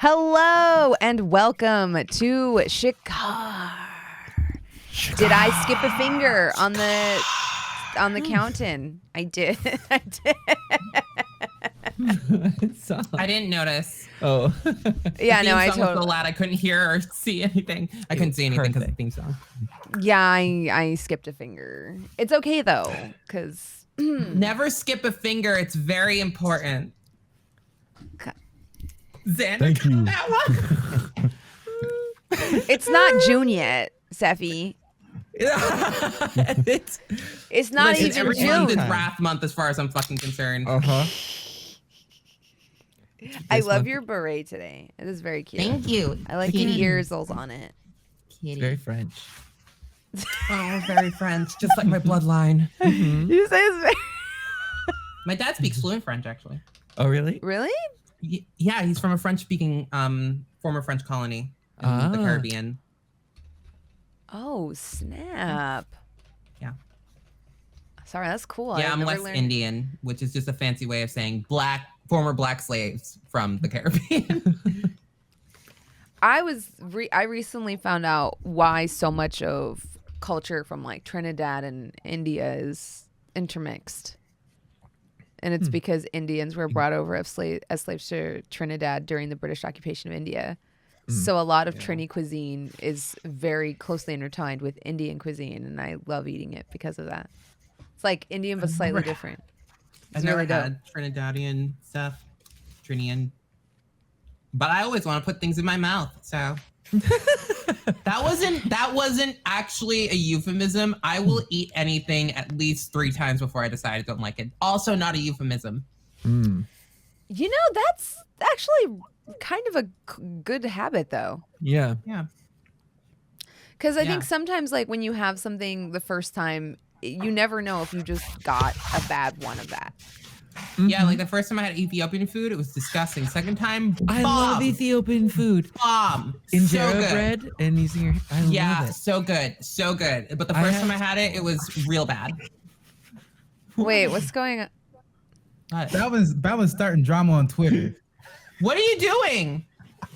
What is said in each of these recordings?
Hello and welcome to Shikar. Did I skip a finger on the count-in? I did. I did. I didn't notice. Oh. Yeah, no, I was totally. so loud I couldn't hear or see anything. I couldn't see anything because of the theme song. Yeah, I skipped a finger. It's okay though, because never skip a finger. It's very important. Xander, thank you. That one. It's not June yet, Sephi. it's not listen, even every June. month is Wrath Month as far as I'm fucking concerned. I love your beret today. It is very cute. Thank you. I like the ears on it. It's very French. Oh, very French, just like my bloodline. Mm-hmm. You say it's very. My dad speaks fluent French, actually. Oh, really? Really? Yeah, he's from a French-speaking former French colony in the Caribbean. Oh, snap. Yeah. Sorry, that's cool. Yeah, I'm West Indian, which is just a fancy way of saying former black slaves from the Caribbean. I recently found out why so much of culture from like Trinidad and India is intermixed. And it's because Indians were brought over as slaves to Trinidad during the British occupation of India. So a lot of Trini cuisine is very closely intertwined with Indian cuisine, and I love eating it because of that. It's like Indian, but slightly different. I've never had Trinidadian stuff, Trinian. But I always want to put things in my mouth, so that wasn't actually a euphemism. I will eat anything at least 3 times before I decide I don't like it. Also not a euphemism. You know, that's actually kind of a good habit though. Yeah. Yeah. Because I think sometimes like when you have something the first time, you never know if you just got a bad one of that. Yeah, like the first time I had Ethiopian food, it was disgusting. Second time, I love Ethiopian food. Bomb. Injera bread and using your I love it. So good. So good. But the first time I had it, it was real bad. Wait, what's going on? Balvin starting drama on Twitter. What are you doing?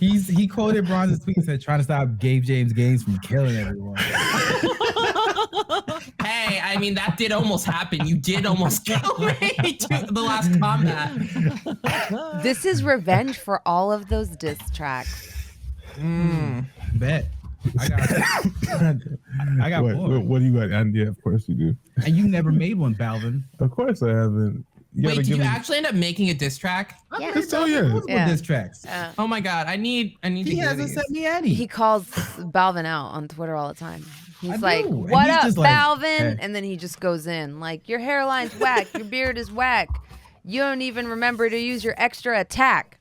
He quoted Bronze's tweet and said trying to stop Gabe James Gaines from killing everyone. Hey, I mean that did almost happen. You did almost kill me to the last combat. This is revenge for all of those diss tracks. Bet. I got more. What do you got? And yeah, of course you do. And you never made one, Balvin. Of course I haven't. Wait, did you actually end up making a diss track? Yeah. Oh yeah. With diss tracks. Oh my god, I need He hasn't sent me any. He calls Balvin out on Twitter all the time. He's like, do. And what he's up, just like, Balvin? hey. And then he just goes in like, your hairline's whack. Your beard is whack. You don't even remember to use your extra attack.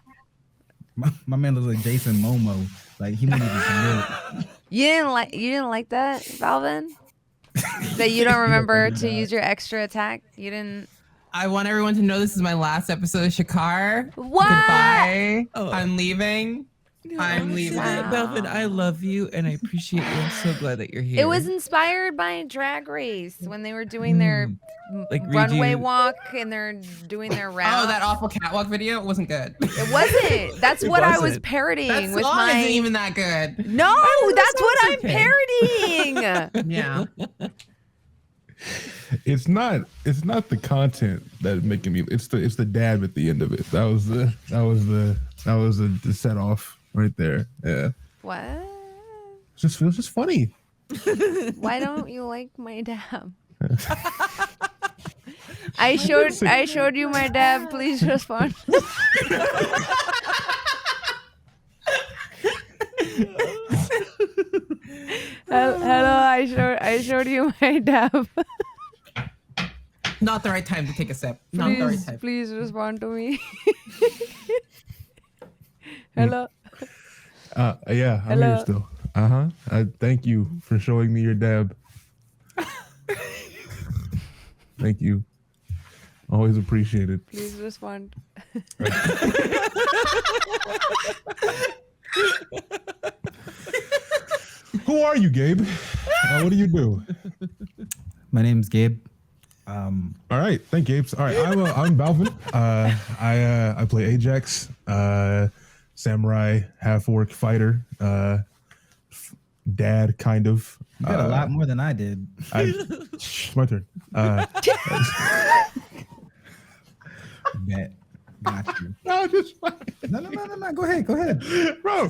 My man looks like Jason Momoa. Like he wouldn't even commit. You didn't like that, Balvin? That you don't remember to use your extra attack? You didn't. I want everyone to know this is my last episode of Shikar. What? Goodbye. Oh. I'm leaving. I'm leaving. Belvin, I love you and I appreciate you. I'm so glad that you're here. It was inspired by Drag Race when they were doing their Like runway redo- walk and they're doing their round. Oh, that awful catwalk video? It wasn't good. It wasn't. That's what I was wasn't. parodying That with song my. isn't even that good. No, that's what I'm parodying. Yeah. It's not the content that's making me. It's the dab at the end of it. That was the set off right there. Yeah. What? It was just funny. Why don't you like my dab? I showed you my dab. Please respond. Hello, I showed you my dab. Not the right time to take a sip. Not the right time. Please respond to me. Hello. Yeah, I'm Hello. here still. I thank you for showing me your dab. Thank you. Always appreciate it. Please respond. Who are you, Gabe? What do you do? My name's Gabe. All right, thank you, Gabe. All right, I'm Valym. I play Ajax. samurai, half orc fighter, dad, kind of. You got a lot more than I did. My turn. Bet. Got you. No, just No. Go ahead, bro.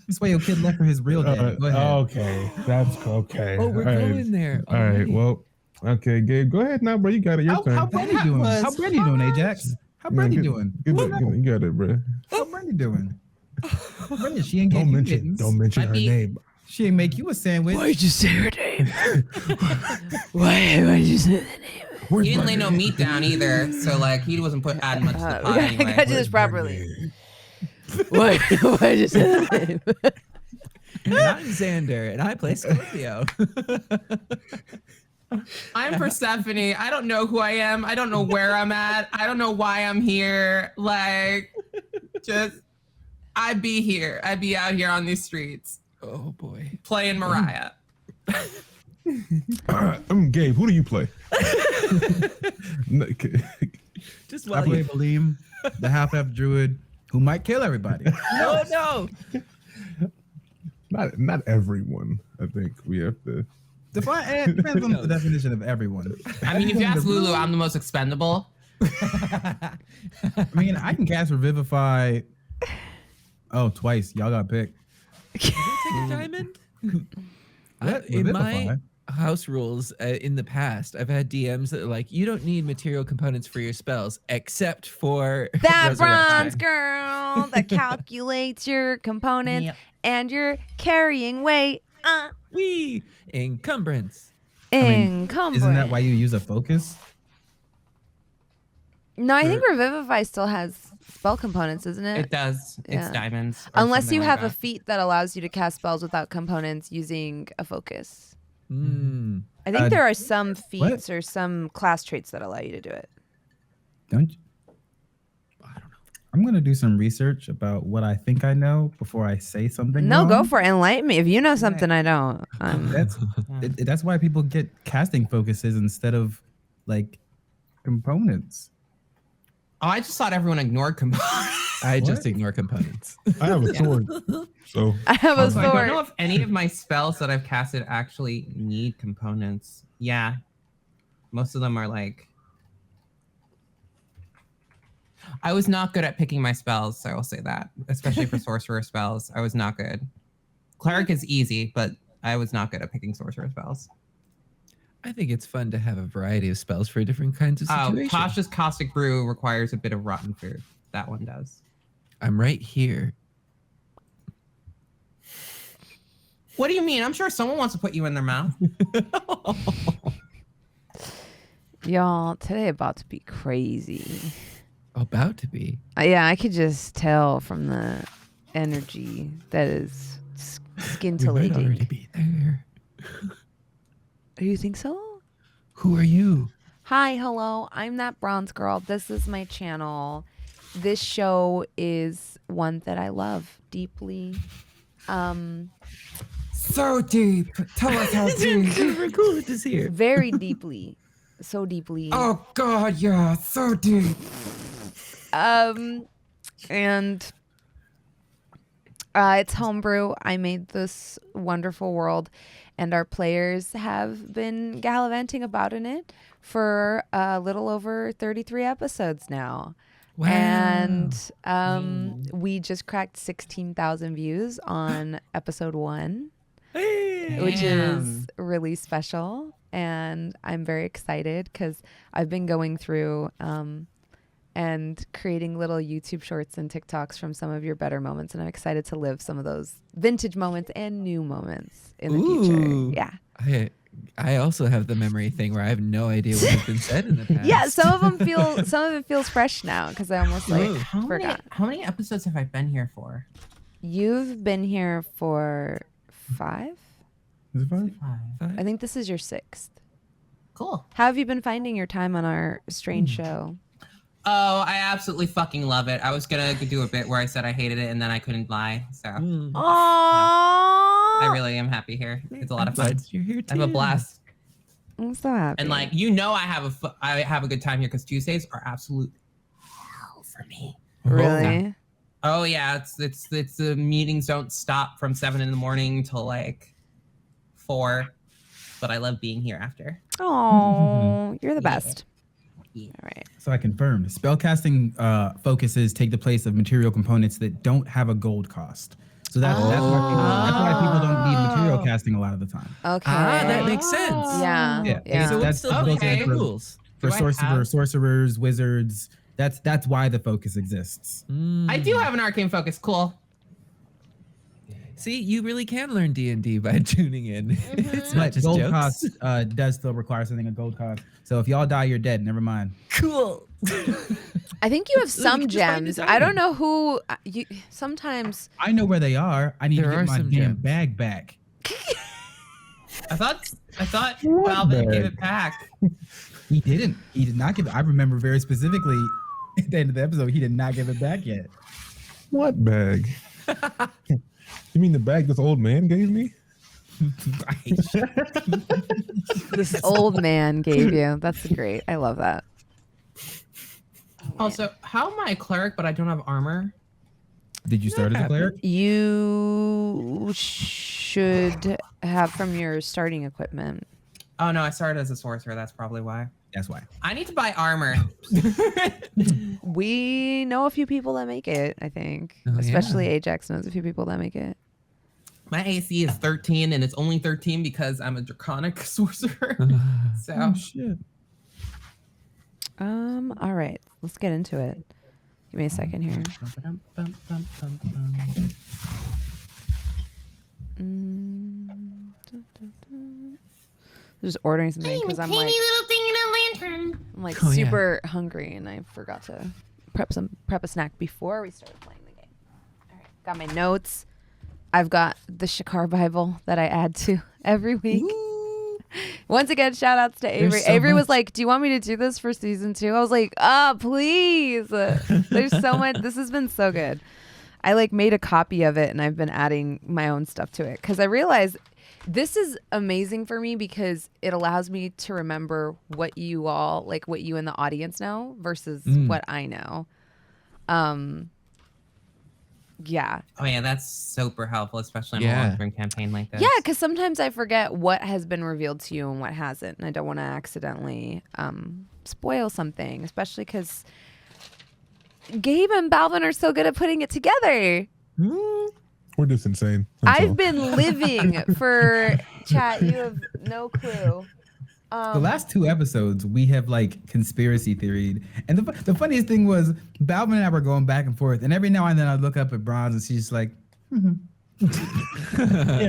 This way your kid left for his real dad. Go ahead. Okay, that's okay. Oh, we're All right. going there. All right. Well, okay, Gabe, go ahead now, bro. You got it. Your turn. How Brandy doing? How Brandy doing, Ajax? How Brandy doing? You got it, bro. How Brandy doing? Brandy, she ain't getting Don't mention her name. She ain't make you a sandwich. Why'd you say her name? Why'd you say the name? He didn't lay no meat down either, so like he wasn't adding much to the pot I anyway. gotta do this properly. Why'd you say the name? And I'm Xander, and I play Scorpio. I'm Persephone. I don't know who I am. I don't know where I'm at. I don't know why I'm here. Like, just, I'd be here. I'd be out here on these streets. Oh boy. Playing Mirayah. I'm Gabe. Who do you play? Just I play Valym, the half druid who might kill everybody. Oh no. Not everyone. I think we have to. Depends on the definition of everyone. I mean, if you ask Lulu, I'm the most expendable. I mean, I can cast Revivify. Oh, twice. Y'all got picked. Take a diamond? What? In my Revivify? house rules in the past, I've had DMs that are like, you don't need material components for your spells except for That resurrection. bronze girl that calculates your components and your carrying weight. Wee! Encumbrance. Encumbrance. Isn't that why you use a focus? No, I think Revivify still has spell components, isn't it? It does. Yeah. It's diamonds. or Unless something you like have a that. feat that allows you to cast spells without components using a focus. Mm. I think there are some feats what? or some class traits that allow you to do it. Don't you? I don't know. I'm going to do some research about what I think I know before I say something. No, wrong. go for it. Enlighten me. If you know something I don't. That's why people get casting focuses instead of like components. Oh, I just thought everyone ignored components. I What? just ignore components. I have a sword, so I have a Also, I don't know sword. if any of my spells that I've casted actually need components. Yeah. Most of them are like... I was not good at picking my spells, so I will say that. Especially for sorcerer spells. I was not good. Cleric is easy, but I was not good at picking sorcerer spells. I think it's fun to have a variety of spells for different kinds of Oh, situations. Tasha's Caustic Brew requires a bit of rotten food. That one does. I'm right here. What do you mean? I'm sure someone wants to put you in their mouth. Y'all, today about to be crazy. About to be. Yeah, I could just tell from the energy that is We might scintillating. already be there. Do you think so? Who are you? Hi, hello. I'm that bronze girl. This is my channel. This show is one that I love deeply. So deep. Tell us how deep. Record this here. Very deeply. So deeply. Oh God, yeah, so deep. And it's homebrew. I made this wonderful world, and our players have been gallivanting about in it for a little over 33 episodes now. Wow. And we just cracked 16,000 views on episode 1, which is really special. And I'm very excited because I've been going through and creating little YouTube shorts and TikToks from some of your better moments. And I'm excited to live some of those vintage moments and new moments in the Ooh. future. Yeah. I also have the memory thing where I have no idea what has been said in the past. Yeah, some of it feels fresh now because I almost forgot. How many episodes have I been here for? You've been here for 5? Is it fine? I think this is your 6th. Cool. How have you been finding your time on our strange show? Oh, I absolutely fucking love it. I was gonna do a bit where I said I hated it and then I couldn't lie. So Mm. Aww. I really am happy here. It's a lot of fun. Glad you're here too. I have a blast. I'm so happy. And like, you know, I have a good time here because Tuesdays are absolute hell for me. Really? Oh yeah, it's the meetings don't stop from 7 a.m. till like 4. But I love being here after. Oh, you're the Yeah. best. Yeah. All right. So I confirmed. Spellcasting focuses take the place of material components that don't have a gold cost. So that's why people don't need material casting a lot of the time. Okay. That makes sense. Yeah. Yeah. So That's it's still built okay. in for, rules. for Do I have- sorcerers, wizards. That's why the focus exists. I do have an arcane focus. Cool. See, you really can learn D&D by tuning in. It's not But just gold jokes. cost does still require something a gold cost. So if y'all die, you're dead. Never mind. Cool. I think you have So we some can just find a gems. I don't diamond. know who. You sometimes. I know where they are. I need There to are get my some damn gems. bag back. I thought What Balvin bag? gave it back. He didn't. He did not give it. I remember very specifically at the end of the episode, he did not give it back yet. What bag? You mean the bag this old man gave me? This old man gave you. That's great. I love that. Also, how am I a cleric but I don't have armor? Did you start as a cleric? You should have from your starting equipment. Oh no, I started as a sorcerer. That's probably why. That's why. I need to buy armor. We know a few people that make it, I think. Oh, Especially Ajax knows a few people that make it. My AC is 13, and it's only 13 because I'm a draconic sorcerer. So Oh shit. All right. Let's get into it. Give me a second here. Just ordering something because I'm like little thing in a lantern. I'm like Oh, yeah. super hungry and I forgot to prep a snack before we started playing the game. All right, got my notes. I've got the Shikar Bible that I add to every week. Once again, shout outs to Avery. so Avery was much. like, "Do you want me to do this for season 2?" I was like, please." There's so much. This has been so good. I like made a copy of it and I've been adding my own stuff to it because I realized this is amazing for me because it allows me to remember what you all like, what you in the audience know versus what I know. Yeah. Oh yeah, that's super helpful, especially in Yeah. a long-term campaign like this. Yeah, because sometimes I forget what has been revealed to you and what hasn't, and I don't want to accidentally spoil something, especially because Gabe and Balvin are so good at putting it together. We're just insane. That's all. I've been living for chat. You have no clue. The last 2 episodes, we have like conspiracy theoried. And the funniest thing was, Balvin and I were going back and forth. And every now and then I look up at Bronze and she's just like, I was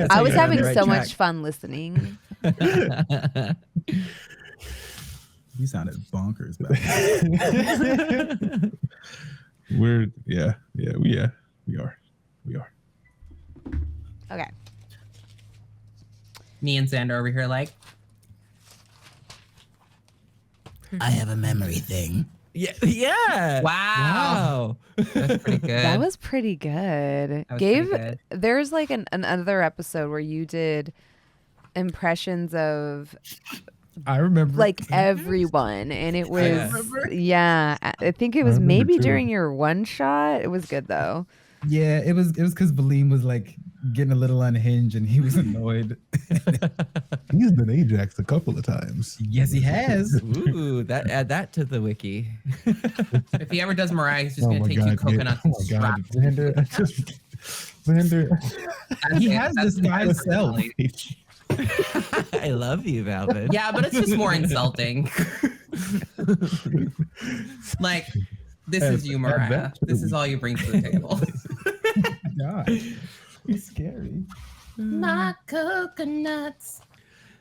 you're on having the right so track. much fun listening. You sounded bonkers, Balvin. We are. Okay. Me and Xander over here like, I have a memory thing. Yeah. wow. That's pretty good. That was pretty good. That was Gabe, pretty good. there's like another episode where you did impressions of I remember. like everyone, and it was Yeah. I think it was remember maybe too. during your one shot. It was good though. Yeah, it was because Valym was like getting a little unhinged and he was annoyed. He's been Ajax a couple of times. Yes, he has. Ooh, add that to the wiki. If he ever does Mirayah, he's just Oh gonna my take 2 God, coconuts oh and my strap. God, Xander. He has this guy's self. I love you, Valvin. Yeah, but it's just more insulting. Like, this is you, Add Mirayah. that to the This is all you bring to the table. God, he's scary. My coconuts.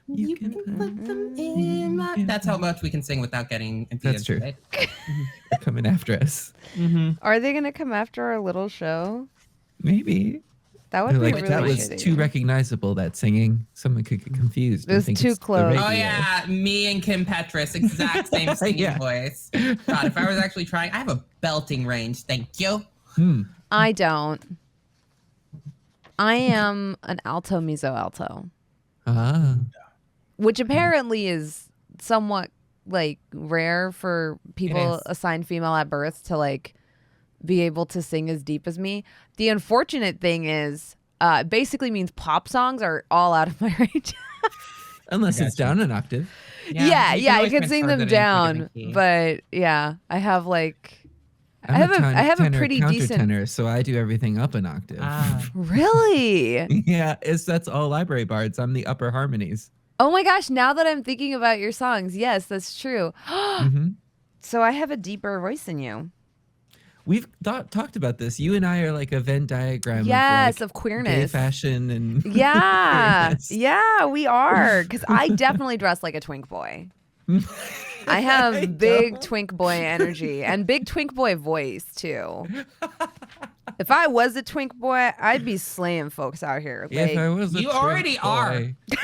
You can put them in my... That's how much we can sing without getting into That's true. They're coming after us. Are they gonna come after our little show? Maybe. That would They're be like, really that was shitty. too recognizable, that singing. Someone could get confused. It and was think too it's the close. radio. Oh yeah, me and Kim Petras, exact same singing Yeah. voice. God, if I was actually trying, I have a belting range. Thank you. I don't. I am an alto mezzo alto, Ah. which apparently is somewhat like rare for people is. assigned female at birth to like be able to sing as deep as me. The unfortunate thing is, it basically means pop songs are all out of my range. Unless it's down an octave. Yeah, you I always can sing transfer them that into a down, different key. but yeah, I have like, I have a pretty decent. Tenor, so I do everything up an octave. Really? Yeah, that's all library bards. I'm the upper harmonies. Oh my gosh! Now that I'm thinking about your songs, yes, that's true. So I have a deeper voice than you. We've talked about this. You and I are like a Venn diagram. Yes, of of queerness, gay fashion, and yeah, queerness. yeah, we are. Because I definitely dress like a twink boy. I have big twink boy energy and big twink boy voice too. If I was a twink boy, I'd be slaying folks out here. Like, If I was a You twink already are. boy, I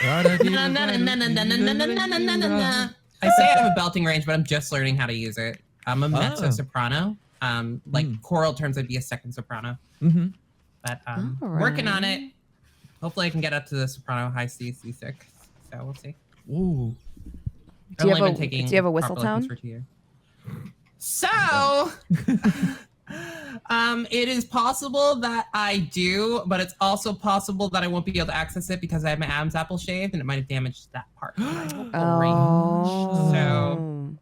say I have a belting range, but I'm just learning how to use it. I'm a mezzo soprano. Like choral terms, I'd be a second soprano. But working on it. Hopefully, I can get up to the soprano high C, C6. So we'll see. Ooh. do you have a whistle tone? For 2 years. So, it is possible that I do, but it's also possible that I won't be able to access it because I have my Adam's apple shaved and it might have damaged that part of my vocal range. So,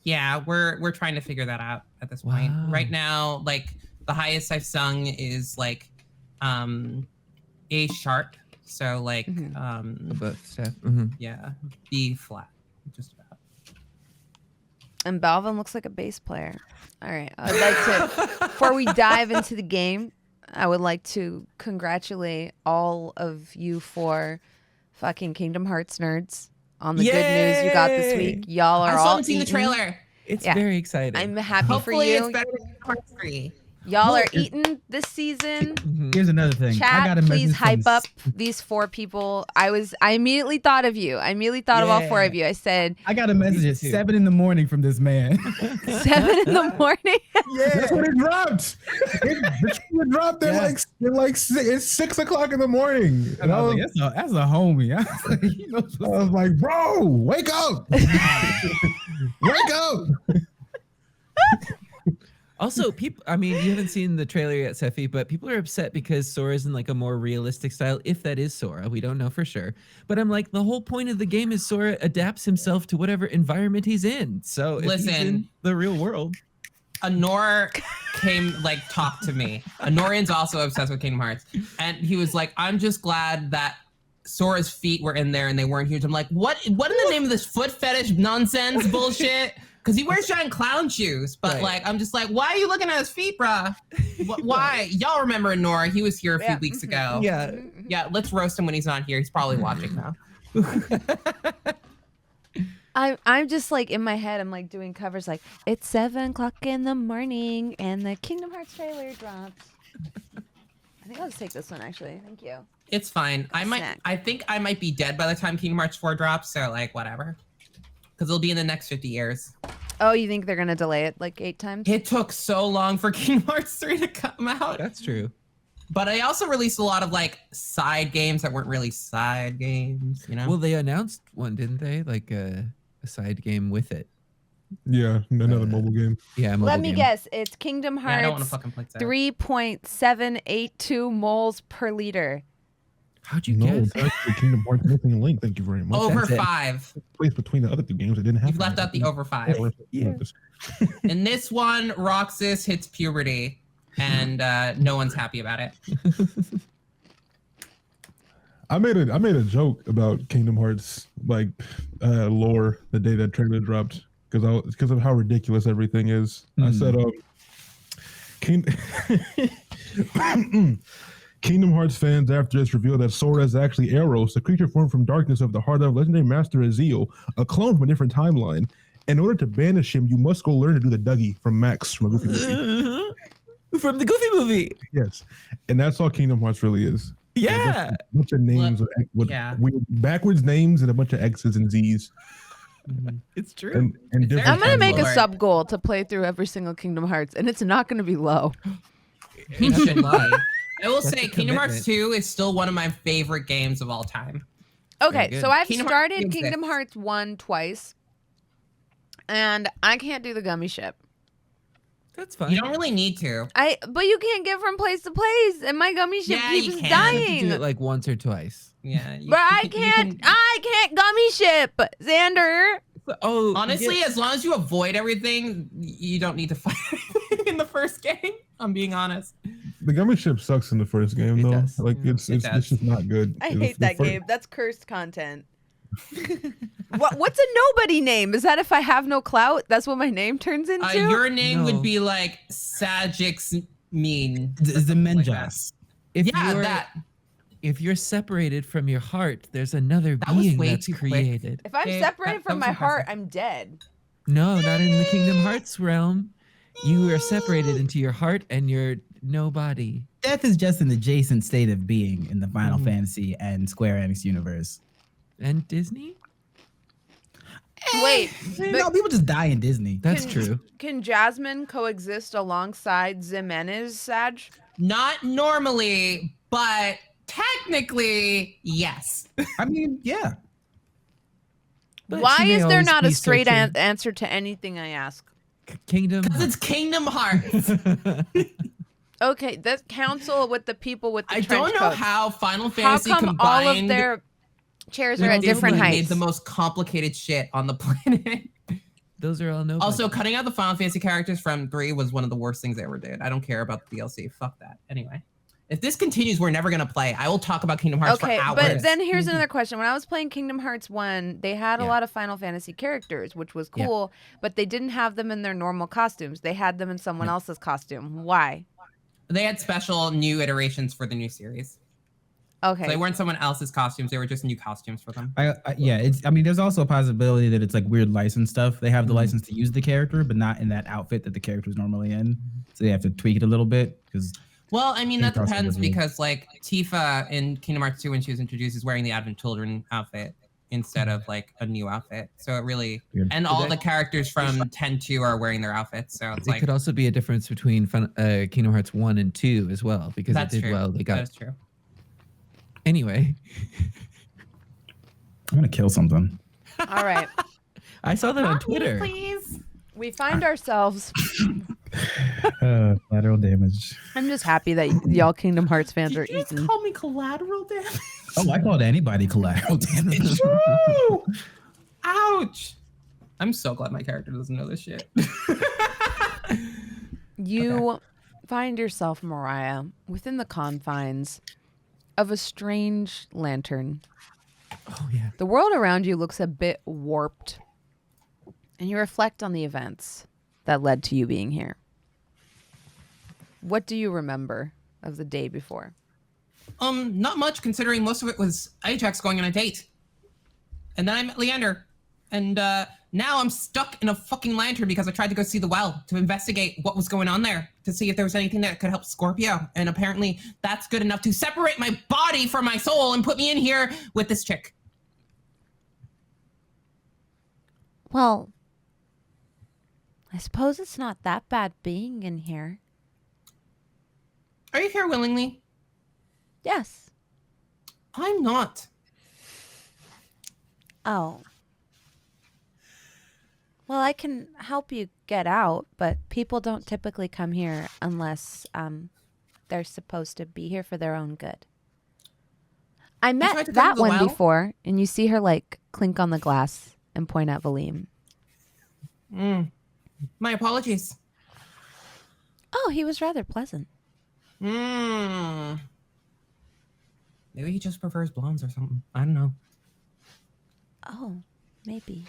yeah, we're trying to figure that out at this point. Right now, like the highest I've sung is like A sharp. So like Above step. yeah, B flat, just about. And Balvin looks like a bass player. All right. I'd like to, before we dive into the game, I would like to congratulate all of you for fucking Kingdom Hearts nerds on the good news you got this week. Y'all are I all still haven't seen the eating. trailer. It's Yeah. very exciting. I'm happy Hopefully for you. it's better than Kingdom Hearts 3. Y'all are eating this season. Here's another thing. I Chat, got a please message hype from up these 4 people. I immediately thought of you. I immediately thought of all 4 of you. I said I got a message at too. 7 in the morning from this man. 7 in the morning. That's when it dropped. It dropped at like it's 6 o'clock in the morning. And I was like, that's a homie. I was like, you know, I was like, bro, wake up. Wake up. Also, people, I mean, you haven't seen the trailer yet, Sephi, but people are upset because Sora's in like a more realistic style, if that is Sora. We don't know for sure. But I'm like, the whole point of the game is Sora adapts himself to whatever environment he's in. So if he's in the real world. Honor came, like, talked to me. Honorian's also obsessed with Kingdom Hearts. And he was like, I'm just glad that Sora's feet were in there and they weren't huge. I'm like, what in the name of this foot fetish nonsense bullshit? Because he wears giant clown shoes, but like, I'm just like, why are you looking at his feet, bruh? Why? Y'all remember Nora? He was here a few weeks ago. Yeah, let's roast him when he's not here. He's probably watching now. I'm just like in my head, I'm like doing covers like, it's 7 o'clock in the morning and the Kingdom Hearts trailer dropped. I think I'll just take this one actually. Thank you. It's fine. I think I might be dead by the time Kingdom Hearts 4 drops, so like whatever. Because it'll be in the next 50 years. Oh, you think they're going to delay it like 8 times? It took so long for Kingdom Hearts 3 to come out. That's true. But I also released a lot of like side games that weren't really side games, you know? Well, they announced one, didn't they? Like a side game with it. Yeah, another mobile game. Yeah, Let me guess. It's Kingdom Yeah, I don't want Hearts to fucking play that. 3.782 moles per liter. How'd you No, guess? it's actually Kingdom Hearts Missing Link. Thank you very much. Over That's it. 5. Place between the other 2 games, it didn't have. You've left out the over 5. Yeah. In this one, Roxas hits puberty, and no one's happy about it. I made a joke about Kingdom Hearts like lore the day that trailer dropped because of how ridiculous everything is. I said, Kingdom Hearts fans after it's revealed that Sora is actually Eros, the creature formed from darkness of the heart of legendary master Azil, a clone from a different timeline. In order to banish him, you must go learn to do the Dougie from Max from a Goofy movie. From the Goofy movie. Yes, and that's all Kingdom Hearts really is. Yeah. A bunch of names with weird backwards names and a bunch of X's and Z's. It's true. And different I'm going to make a Lord. sub goal to play through every single Kingdom Hearts, and it's not going to be low. It should lie. I will That's say a Kingdom Hearts commitment. 2 is still one of my favorite games of all time. Okay, good. so I've Kingdom Hearts started 2 Kingdom exists. Hearts 1 twice, and I can't do the gummy ship. That's fine. You don't really need to. But you can't get from place to place, and my gummy ship Yeah, you keeps can. You have to dying. do it like once or twice. Yeah. But I can't gummy ship, Xander. Oh, Honestly, as long as you avoid everything, you don't need to fight anything in the first game. I'm being honest. The gummy ship sucks in the first game, It though. does. Like it's just not good. I It's hate the that fir- game. That's cursed content. What's a nobody name? Is that if I have no clout? That's what my name turns into? Your name No. would be like Sajix Mean. Zemenjas. If Yeah, you're, that. if you're separated from your heart, there's another That was being way that's too quick. created. If I'm Okay, separated that from was my heart, impressive. I'm dead. No, not in the Kingdom Hearts realm. You are separated into your heart and your nobody. Death is just an adjacent state of being in the Final Mhm. Fantasy and Square Enix universe. And Disney? Wait, No, people just die in Disney. That's Can- true. can Jasmine coexist alongside Ximenes, Sag? Not normally, but technically, yes. I mean, yeah. But Why she may is there always not a be straight searching. answer to anything I ask? Kingdom? Because it's Kingdom Hearts. Okay, that council with the people with the I trench don't know coats. how Final How Fantasy come all of combined their chairs They're are all at different different. made heights? the most complicated shit on the planet. Those are all nobody. Also, cutting out the Final Fantasy characters from 3 was one of the worst things I ever did. I don't care about the DLC. Fuck that. Anyway, if this continues, we're never gonna play. I will talk about Kingdom Hearts Okay, for hours. but then here's another question. When I was playing Kingdom Hearts 1, they had a Yeah. lot of Final Fantasy characters, which was Yeah. cool, but they didn't have them in their normal costumes. They had them in someone else's costume. Why? They had special new iterations for the new series. Okay. So they weren't someone else's costumes. They were just new costumes for them. I mean, there's also a possibility that it's like weird license stuff. They have the license to use the character, but not in that outfit that the character's normally in. So they have to tweak it a little bit because Well, I mean, that Crossover depends with me. because like Tifa in Kingdom Hearts 2 when she was introduced is wearing the Advent Children outfit instead of like a new outfit. So it really, Weird. and all the characters from 10-2 are wearing their outfits. So it's it like, could also be a difference between Kingdom Hearts 1 and 2 as well, because it that's did true. well. They got That's true. Anyway, I'm gonna kill something. All right. I saw that on Twitter. Please. We find ourselves. Lateral damage. I'm just happy that y'all Kingdom Hearts fans are Did you just eating. call me collateral damage? Oh, I called anybody collateral damage. Woo! Ouch. I'm so glad my character doesn't know this shit. You find yourself, Mirayah, within the confines of a strange lantern. Oh, yeah. The world around you looks a bit warped, and you reflect on the events that led to you being here. What do you remember of the day before? Not much considering most of it was Ajax going on a date. And then I met Leander. And now I'm stuck in a fucking lantern because I tried to go see the well to investigate what was going on there, to see if there was anything that could help Scorpio. And apparently that's good enough to separate my body from my soul and put me in here with this chick. Well, I suppose it's not that bad being in here. Are you here willingly? Yes. I'm not. Oh. Well, I can help you get out, but people don't typically come here unless they're supposed to be here for their own good. I tried met to come to that the one well. before, and you see her like clink on the glass and point at Valym. My apologies. Oh, he was rather pleasant. Maybe he just prefers blondes or something. I don't know. Oh, maybe.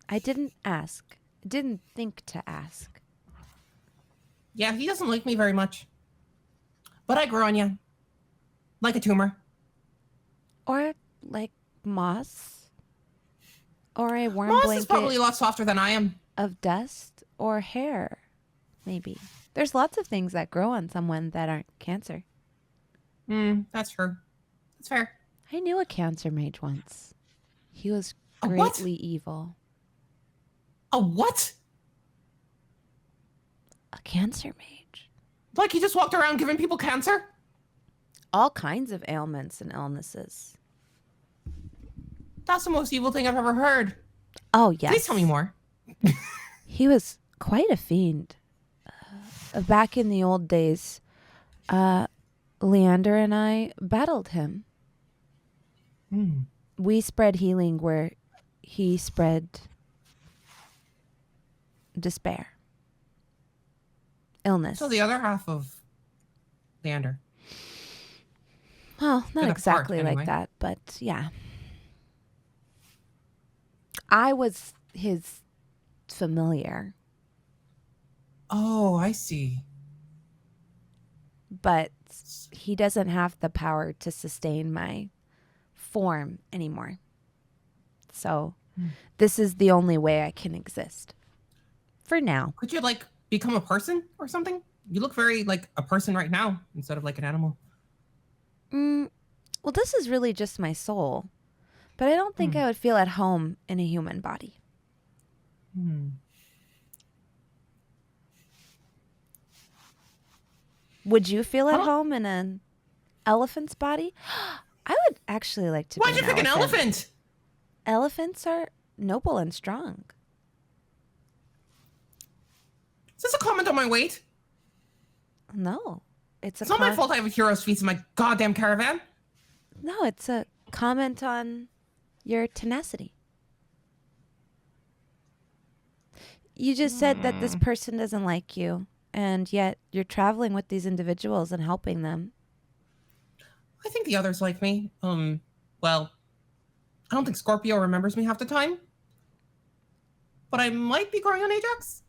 I didn't ask. I didn't think to ask. Yeah, he doesn't like me very much. But I grew on you. Like a tumor. Or like moss. Or a warm Moss blanket is probably a lot softer than I am. of dust or hair, maybe. There's lots of things that grow on someone that aren't cancer. That's true. That's fair. I knew a cancer mage once. He was A what? greatly evil. A what? A cancer mage. Like he just walked around giving people cancer? All kinds of ailments and illnesses. That's the most evil thing I've ever heard. Oh, yes. Please tell me more. He was quite a fiend. back in the old days, Leander and I battled him. We spread healing where he spread despair, illness. So the other half of Xander. Well, not Bit exactly apart, like anyway. that, but yeah. I was his familiar, Oh, I see. but he doesn't have the power to sustain my form anymore. So this is the only way I can exist. For now. Could you like become a person or something? You look very like a person right now instead of like an animal. Well, this is really just my soul. But I don't think I would feel at home in a human body. Would you feel at home in an elephant's body? I would actually like to Why'd be you pick an elephant? Elephants are noble and strong. Is this a comment on my weight? No. It's It's not my fault I have a hero's feast in my goddamn caravan. No, it's a comment on your tenacity. You just said that this person doesn't like you, and yet you're traveling with these individuals and helping them. I think the others like me. Well, I don't think Scorpio remembers me half the time. But I might be growing on Ajax.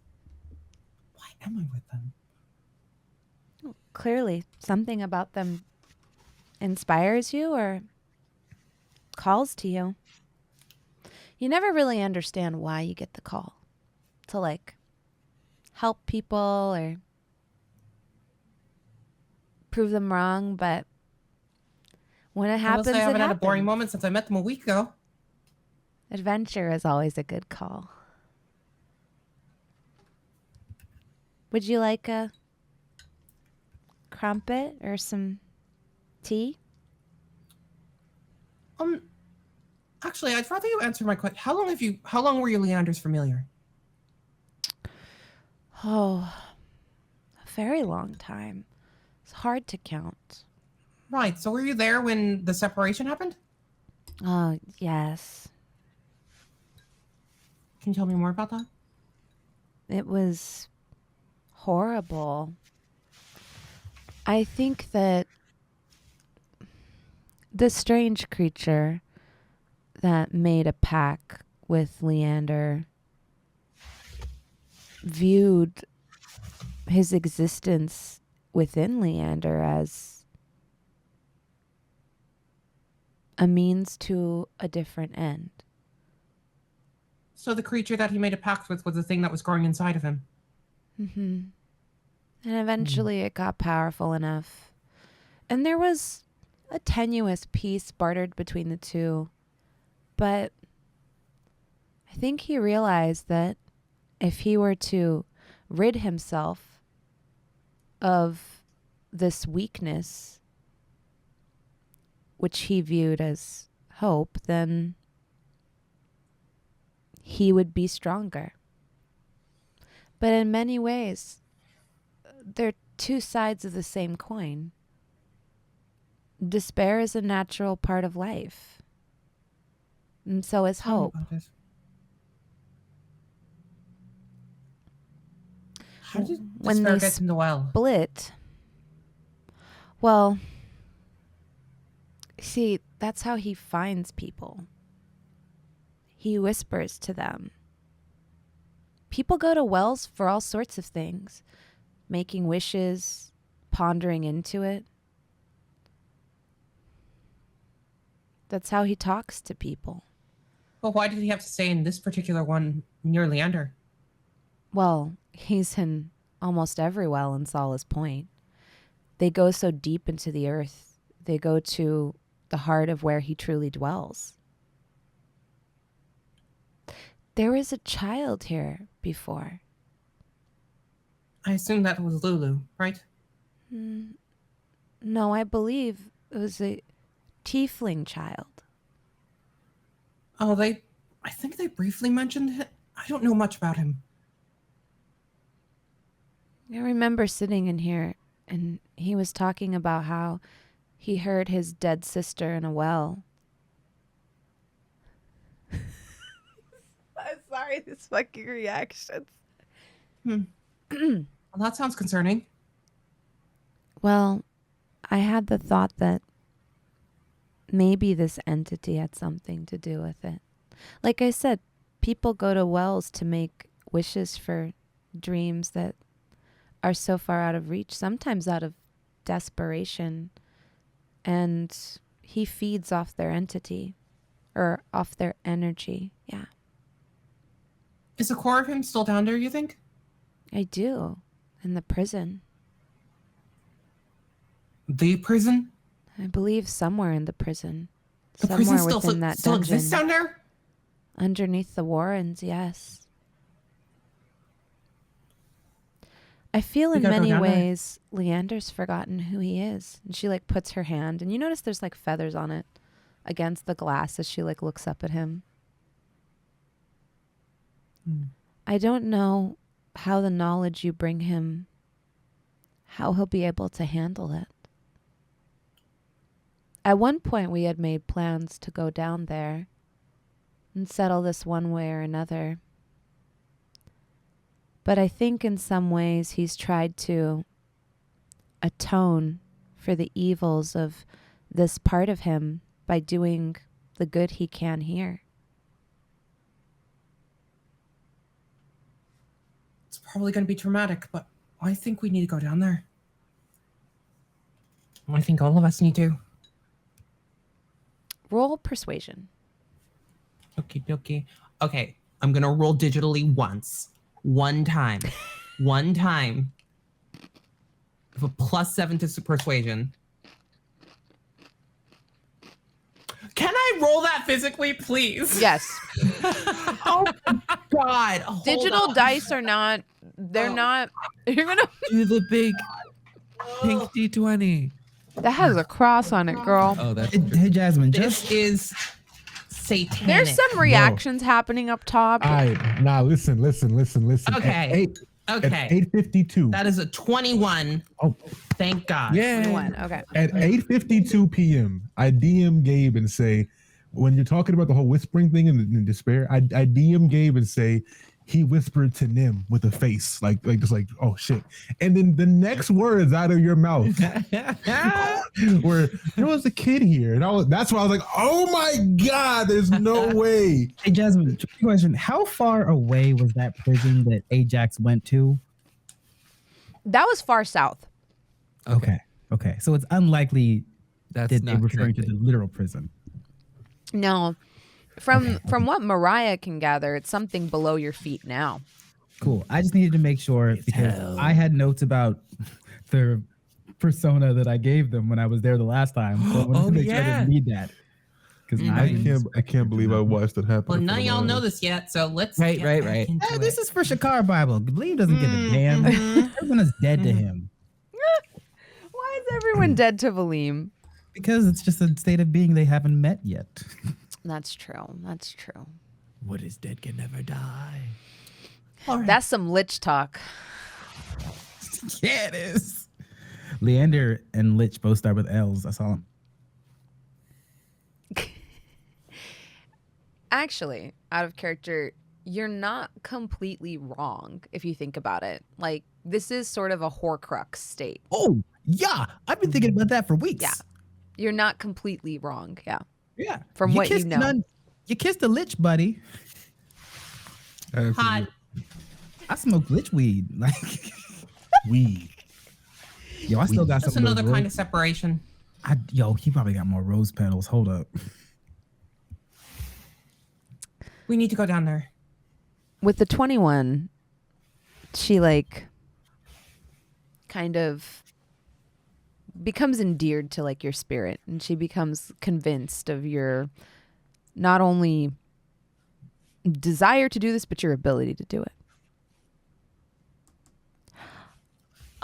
Why am I with them? Clearly, something about them inspires you or calls to you. You never really understand why you get the call to like help people or prove them wrong, but when it happens, I haven't it had a boring happens. moment since I met them a week ago. Adventure is always a good call. Would you like a crumpet or some tea? Actually, I'd rather you answer my question. How long were you Leander's familiar? Oh, a very long time. It's hard to count. Right, so were you there when the separation happened? Oh, yes. Can you tell me more about that? It was horrible. I think that the strange creature that made a pact with Leander viewed his existence within Leander as a means to a different end. So the creature that he made a pact with was the thing that was growing inside of him. Mm-hmm. And eventually it got powerful enough. And there was a tenuous peace bartered between the two. But I think he realized that if he were to rid himself of this weakness, which he viewed as hope, then he would be stronger. But in many ways, they're two sides of the same coin. Despair is a natural part of life. And so is Tell me hope. about this. How did When despair they get in the well? Split. Well, see, that's how he finds people. He whispers to them. People go to wells for all sorts of things, making wishes, pondering into it. That's how he talks to people. Well, why did he have to stay in this particular one near Leander? Well, he's in almost every well in Solace Point. They go so deep into the earth. They go to the heart of where he truly dwells. There was a child here before. I assume that was Lulu, right? No, I believe it was a tiefling child. Oh, I think they briefly mentioned it. I don't know much about him. I remember sitting in here and he was talking about how he heard his dead sister in a well. I'm sorry, this fucking reactions. Well, that sounds concerning. Well, I had the thought that maybe this entity had something to do with it. Like I said, people go to wells to make wishes for dreams that are so far out of reach, sometimes out of desperation. And he feeds off their entity or off their energy. Yeah. Is the core of him still down there, you think? I do. In the prison. The prison? I believe somewhere in the prison. The somewhere prison still, within that still dungeon. exists down there? Underneath the Warrens, yes. I feel in gotta go many down there. ways Leander's forgotten who he is. And she like puts her hand and you notice there's like feathers on it against the glass as she like looks up at him. I don't know how the knowledge you bring him, how he'll be able to handle it. At one point we had made plans to go down there and settle this one way or another. But I think in some ways he's tried to atone for the evils of this part of him by doing the good he can here. It's probably going to be traumatic, but I think we need to go down there. I think all of us need to. Roll persuasion. Okie dokie. Okay, I'm going to roll digitally once. One time. One time. With a +7 to persuasion. Can I roll that physically, please? Yes. Oh, God. Hold Digital on. dice are not, they're not, you're going to, Do the big pink D20. that has a cross on it, girl. Oh, that's Hey, Jasmine, This just is satanic. There's some reactions happening up top. All right, now listen. Okay. At Okay. 8:52. That is a 21. Oh, Thank God. yeah. One. Okay. at 8:52 p.m., I DM Gabe and say, when you're talking about the whole whispering thing in despair, I DM Gabe and say, he whispered to Nim with a face, like just like, oh shit. And then the next words out of your mouth were, there was a kid here. And that's why I was like, oh my God, there's no way. hey, Jasmine, question: how far away was that prison that Ajax went to? That was far south. Okay, so it's unlikely That's that they not were referring to connected. the literal prison. No. From what Mirayah can gather, it's something below your feet now. Cool. I just needed to make sure because I had notes about the persona that I gave them when I was there the last time. So I wanted Oh, to make sure I yeah. didn't need that. Because I can't believe I watched that happen. Well, in none of front y'all my know eyes. this yet, so let's Right, get right, back right. into this it. is for Shikar Bible. Believe doesn't give a damn. Everyone is dead to him Why is everyone dead to Valym? because it's just a state of being they haven't met yet. That's true. That's true. What is dead can never die. All right. That's some lich talk. Yeah, it is. Leander and Lich both start with L's. I saw them. Actually, out of character, you're not completely wrong if you think about it. Like, this is sort of a Horcrux state. Oh, yeah. I've been thinking about that for weeks. Yeah. You're not completely wrong. Yeah. Yeah. From what you kissed know. You kissed a Lich, buddy. Hot. I smoke Lich weed. Like, Weed. yo, I still got Just some. another kind of separation. Yo, he probably got more rose petals. Hold up. We need to go down there. With the 21, she like kind of becomes endeared to like your spirit, and she becomes convinced of your not only desire to do this, but your ability to do it.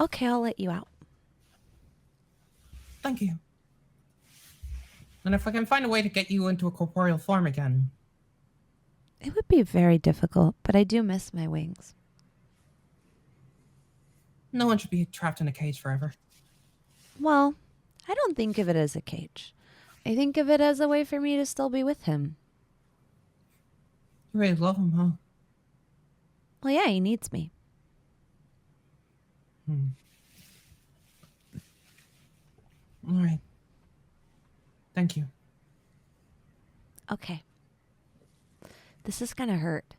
Okay, I'll let you out. Thank you. And if I can find a way to get you into a corporeal form again. It would be very difficult, but I do miss my wings. No one should be trapped in a cage forever. Well, I don't think of it as a cage. I think of it as a way for me to still be with him. You really love him, huh? Well, yeah, he needs me. All right. Thank you. Okay. This is gonna hurt.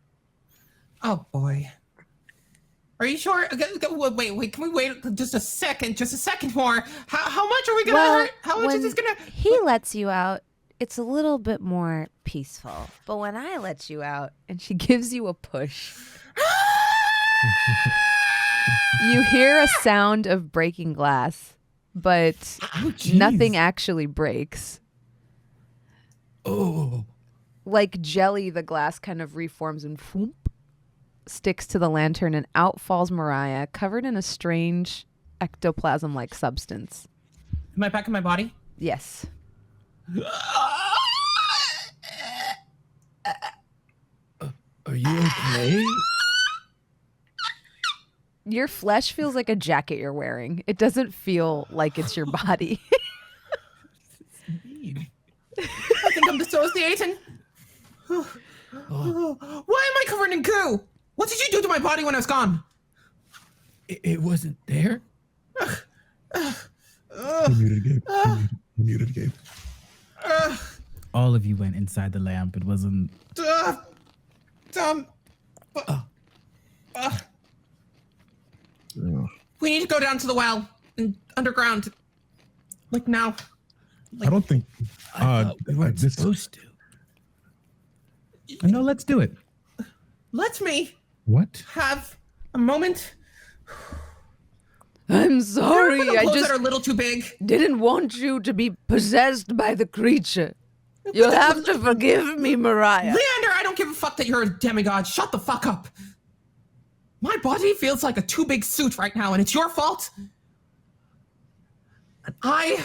Oh, boy. Are you sure? Wait, can we wait just a second more? How much are we gonna hurt? How much is this gonna... He lets you out, it's a little bit more peaceful. But when I let you out and she gives you a push, you hear a sound of breaking glass, but nothing actually breaks. Oh. Like jelly, the glass kind of reforms and whoop, sticks to the lantern, and out falls Mirayah, covered in a strange ectoplasm-like substance. Am I back in my body? Yes. Are you okay? Your flesh feels like a jacket you're wearing. It doesn't feel like it's your body. I think I'm dissociating. Why am I covered in goo? What did you do to my body when I was gone? It wasn't there? You're muted, Gabe. You're muted, Gabe. All of you went inside the lamp. It wasn't. We need to go down to the well and underground. Like now. I don't think. I thought we weren't supposed to. No, let's do it. Let me What? have a moment. I'm sorry. The I clothes just that are a little too big. didn't want you to be possessed by the creature. You'll have to forgive me, Mirayah. Leander, I don't give a fuck that you're a demigod. Shut the fuck up. My body feels like a too big suit right now, and it's your fault. And I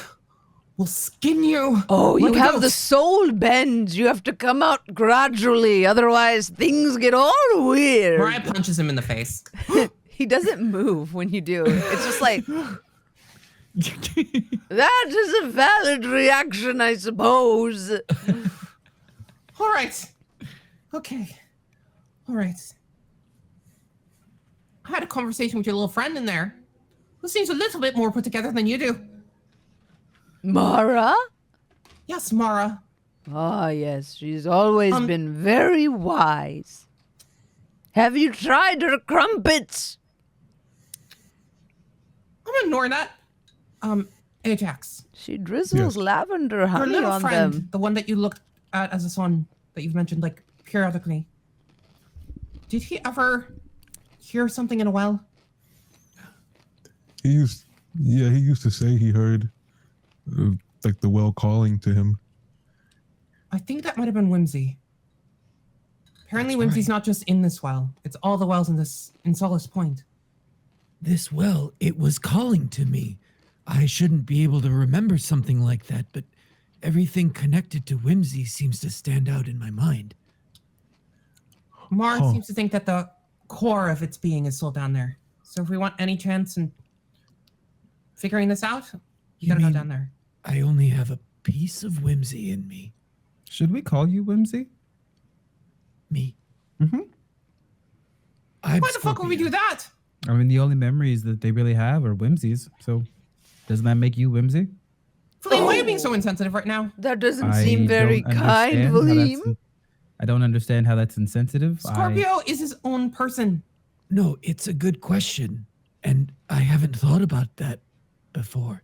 will skin you. Oh, you like a have goat. the soul bend. You have to come out gradually. Otherwise, things get all weird. Mirayah punches him in the face. He doesn't move when you do. It's just like, that is a valid reaction, I suppose. All right. Okay. All right. I had a conversation with your little friend in there, who seems a little bit more put together than you do. Mara? Yes, Mara. Ah, yes, she's always been very wise. Have you tried her crumpets? I'm ignoring that. Ajax. She drizzles lavender Your honey little on friend, them. the one that you looked at as a son that you've mentioned, like, periodically. Did he ever hear something in a well? He used to say he heard, like the well calling to him. I think that might have been Whimsy. Apparently, Whimsy's not just in this well. It's all the wells in Solace Point. This well, it was calling to me. I shouldn't be able to remember something like that, but everything connected to Whimsy seems to stand out in my mind. Mara seems to think that the core of its being is still down there. So if we want any chance in figuring this out, you gotta go down there. I only have a piece of Whimsy in me. Should we call you Whimsy? Me. Mm-hmm. I'm Why the fuck would we do that? I mean, the only memories that they really have are Whimsies. So, doesn't that make you Whimsy? Valim, why are you being so insensitive right now? That doesn't I seem very don't kind, understand how Valym. that's- I don't understand how that's insensitive. Scorpio is his own person. No, it's a good question, and I haven't thought about that before.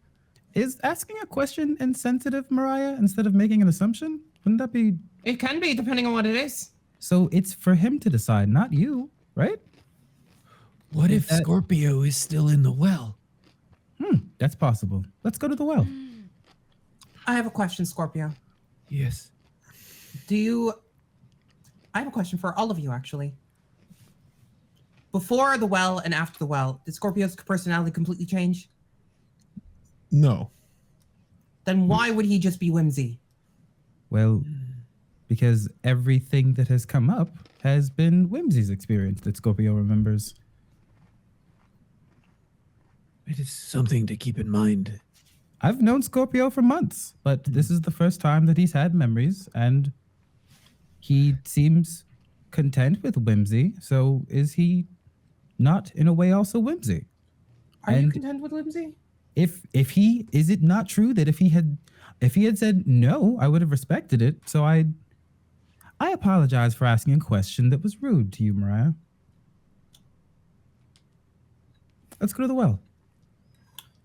Is asking a question insensitive, Mirayah, instead of making an assumption? Wouldn't that be... It can be, depending on what it is. So it's for him to decide, not you, right? What if Scorpio is still in the well? That's possible. Let's go to the well. I have a question, Scorpio. Yes. I have a question for all of you, actually. Before the well and after the well, did Scorpio's personality completely change? No. Then why would he just be Whimsy? Well, because everything that has come up has been Whimsy's experience that Scorpio remembers. It is something to keep in mind. I've known Scorpio for months, but this is the first time that he's had memories, and he seems content with whimsy. So is he not, in a way, also whimsy? Are you content with whimsy? If he, is it not true that if he had said no, I would have respected it. So I apologize for asking a question that was rude to you, Mirayah. Let's go to the well.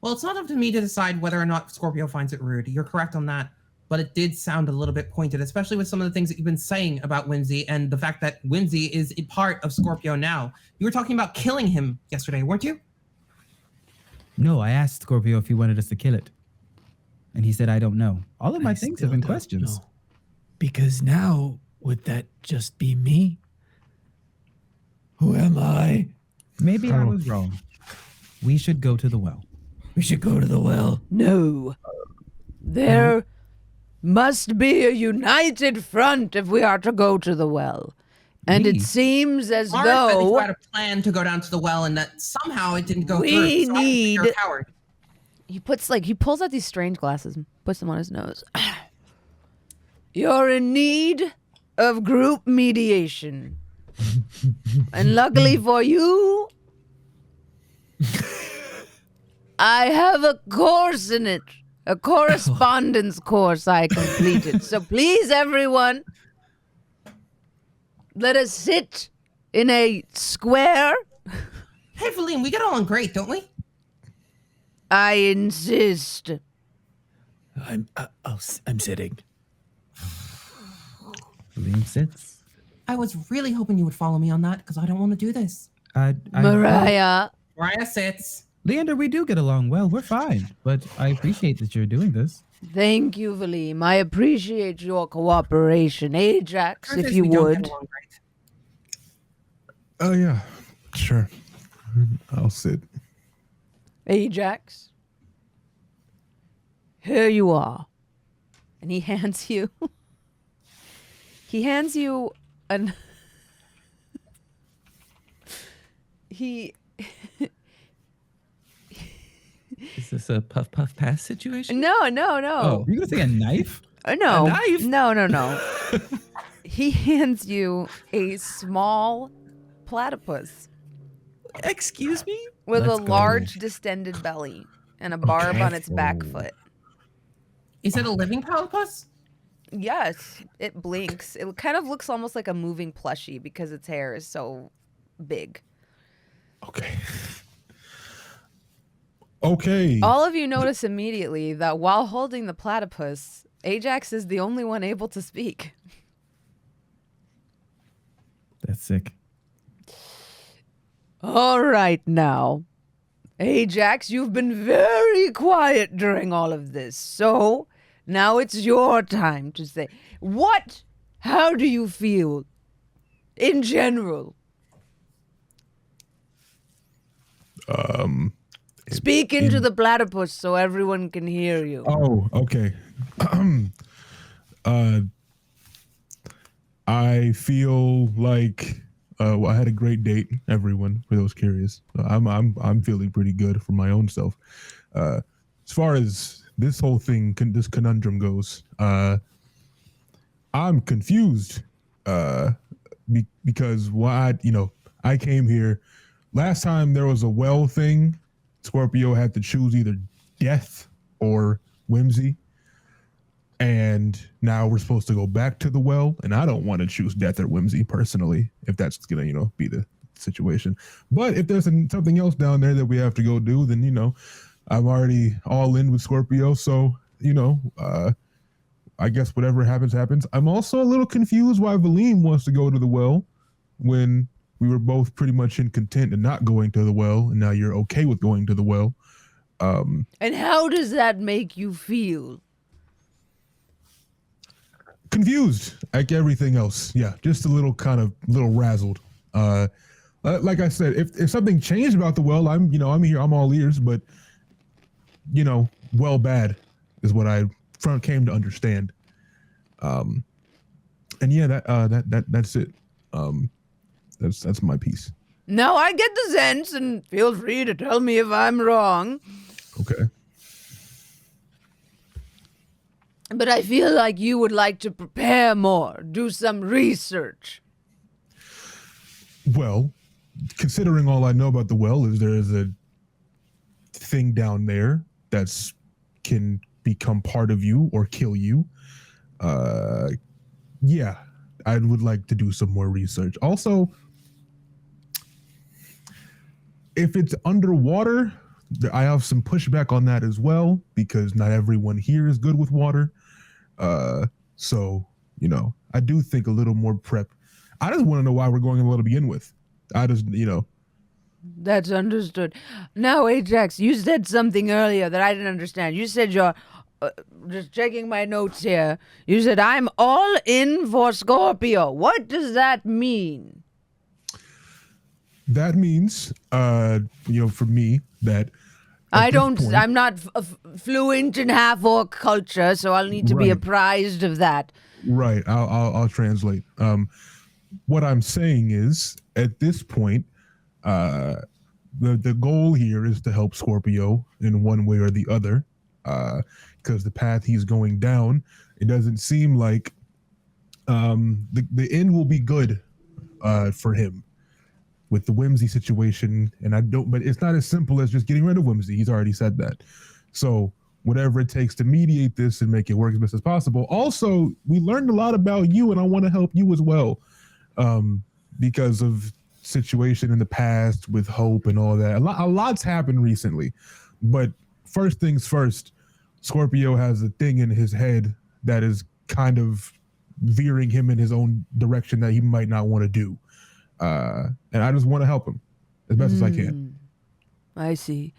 Well, it's not up to me to decide whether or not Scorpio finds it rude. You're correct on that. But it did sound a little bit pointed, especially with some of the things that you've been saying about whimsy and the fact that whimsy is a part of Scorpio now. You were talking about killing him yesterday, weren't you? No, I asked Scorpio if he wanted us to kill it. And he said, I don't know. All of my things have been questions. know. Because now, would that just be me? Who am I? Maybe I was wrong. We should go to the well. We should go to the well. No. There must be a united front if we are to go to the well. And it seems as Mara said that you though had a plan to go down to the well and that somehow it didn't go We through. So I think you're a need- coward. he pulls out these strange glasses and puts them on his nose. You're in need of group mediation. And luckily for you, I have a course in it. A correspondence course I completed. So please, everyone, let us sit in a square. Hey, Valym, we get along great, don't we? I insist. I'm sitting. Valym sits. I was really hoping you would follow me on that because I don't want to do this. Mirayah. Mirayah sits. Leander, we do get along well. We're fine. But I appreciate that you're doing this. Thank you, Valym. I appreciate your cooperation. Ajax, Truth if is you we don't would. get along great. Oh yeah, sure. I'll sit. Ajax. Here you are. And he hands you an Is this a puff puff pass situation? No. Oh, you're gonna say a knife? No. A knife? No. He hands you a small platypus Excuse me? with Let's a go. large distended belly and a barb Okay. on its back foot. Is it a living platypus? Yes, it blinks. It kind of looks almost like a moving plushie because its hair is so big. Okay. Okay. All of you notice immediately that while holding the platypus, Ajax is the only one able to speak. That's sick. All right now. Ajax, you've been very quiet during all of this. So now it's your time to say, how do you feel in general? Speak into the platypus so everyone can hear you. Oh, okay. I feel like I had a great date. Everyone, for those curious, I'm feeling pretty good for my own self. As far as this whole thing, this conundrum goes, I'm confused because I came here last time there was a well thing. Scorpio had to choose either death or whimsy. And now we're supposed to go back to the well. And I don't want to choose death or whimsy personally, if that's going to, be the situation. But if there's something else down there that we have to go do, then, I'm already all in with Scorpio. So, I guess whatever happens, happens. I'm also a little confused why Valym wants to go to the well when we were both pretty much in content and not going to the well, and now you're okay with going to the well. And how does that make you feel? Confused, like everything else. Yeah, just a little razzled. Like I said, if something changed about the well, I'm here, I'm all ears. But well, bad is what I came to understand. And yeah, that's it. That's my piece. No, I get the sense, and feel free to tell me if I'm wrong. Okay. But I feel like you would like to prepare more, do some research. Well, considering all I know about the well is there is a thing down there that's can become part of you or kill you. Yeah, I would like to do some more research. Also, if it's underwater, I have some pushback on that as well because not everyone here is good with water. So, you know, I do think a little more prep. I just want to know why we're going in the well to begin with. I just, you know. That's understood. Now, Ajax, you said something earlier that I didn't understand. You said you're, just checking my notes here, you said, I'm all in for Scorpio. What does that mean? That means, you know, for me, that I'm not fluent in half-orc culture, so I'll need to be Right. apprised of that. Right. I'll translate. What I'm saying is, at this point, the goal here is to help Scorpio in one way or the other, because the path he's going down, it doesn't seem like the end will be good for him with the Whimsy situation. And but it's not as simple as just getting rid of Whimsy. He's already said that. So whatever it takes to mediate this and make it work as best as possible. Also, we learned a lot about you, and I want to help you as well, because of situation in the past with Hope and all that. A lot's happened recently, but first things first, Scorpio has a thing in his head that is kind of veering him in his own direction that he might not want to do. And I just want to help him as best as I can. I see.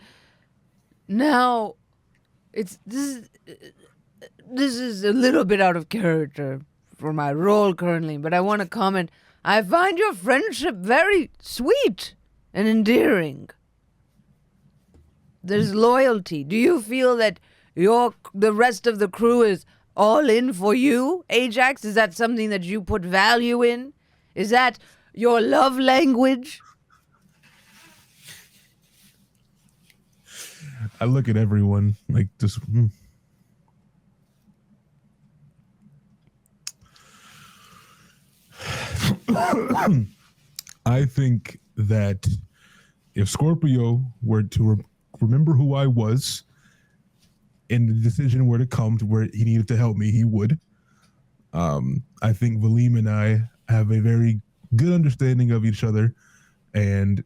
Now, this is a little bit out of character for my role currently, but I want to comment. I find your friendship very sweet and endearing. There's loyalty. Do you feel that the rest of the crew is all in for you, Ajax? Is that something that you put value in? Is that your love language? I look at everyone like this. I think that if Scorpio were to remember who I was and the decision were to come to where he needed to help me, he would. I think Valym and I have a very good understanding of each other, and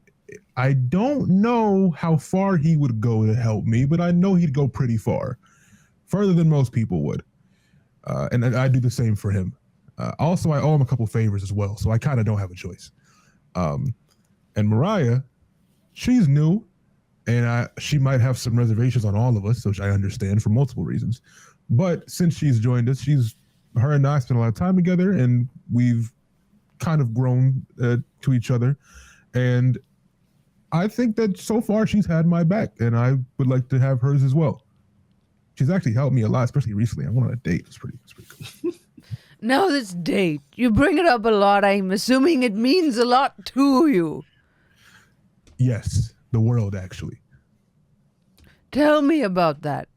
I don't know how far he would go to help me, but I know he'd go pretty far, further than most people would. And I do the same for him. Also, I owe him a couple favors as well, so I kind of don't have a choice. And Mirayah, she's new, and she might have some reservations on all of us, which I understand for multiple reasons. But since she's joined us, her and I spent a lot of time together, and we've kind of grown to each other. And I think that so far she's had my back, and I would like to have hers as well. She's actually helped me a lot, especially recently. I went on a date. It's pretty cool. Now this date, you bring it up a lot. I'm assuming it means a lot to you. Yes, the world, actually. Tell me about that.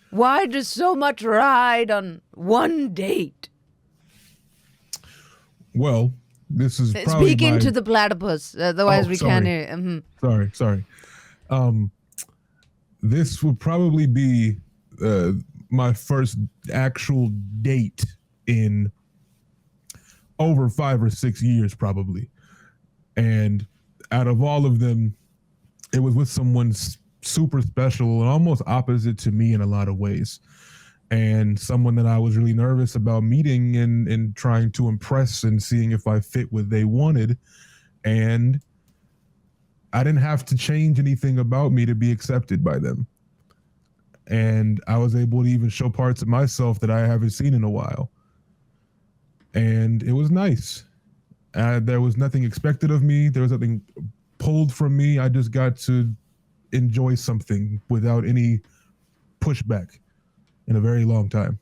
Why does so much ride on one date? Well, this is probably Speak into the platypus, otherwise we can't hear. Sorry. This would probably be my first actual date in over 5 or 6 years, probably. And out of all of them, it was with someone super special and almost opposite to me in a lot of ways. And someone that I was really nervous about meeting and trying to impress and seeing if I fit what they wanted. And I didn't have to change anything about me to be accepted by them. And I was able to even show parts of myself that I haven't seen in a while. And it was nice. There was nothing expected of me. There was nothing pulled from me. I just got to enjoy something without any pushback in a very long time.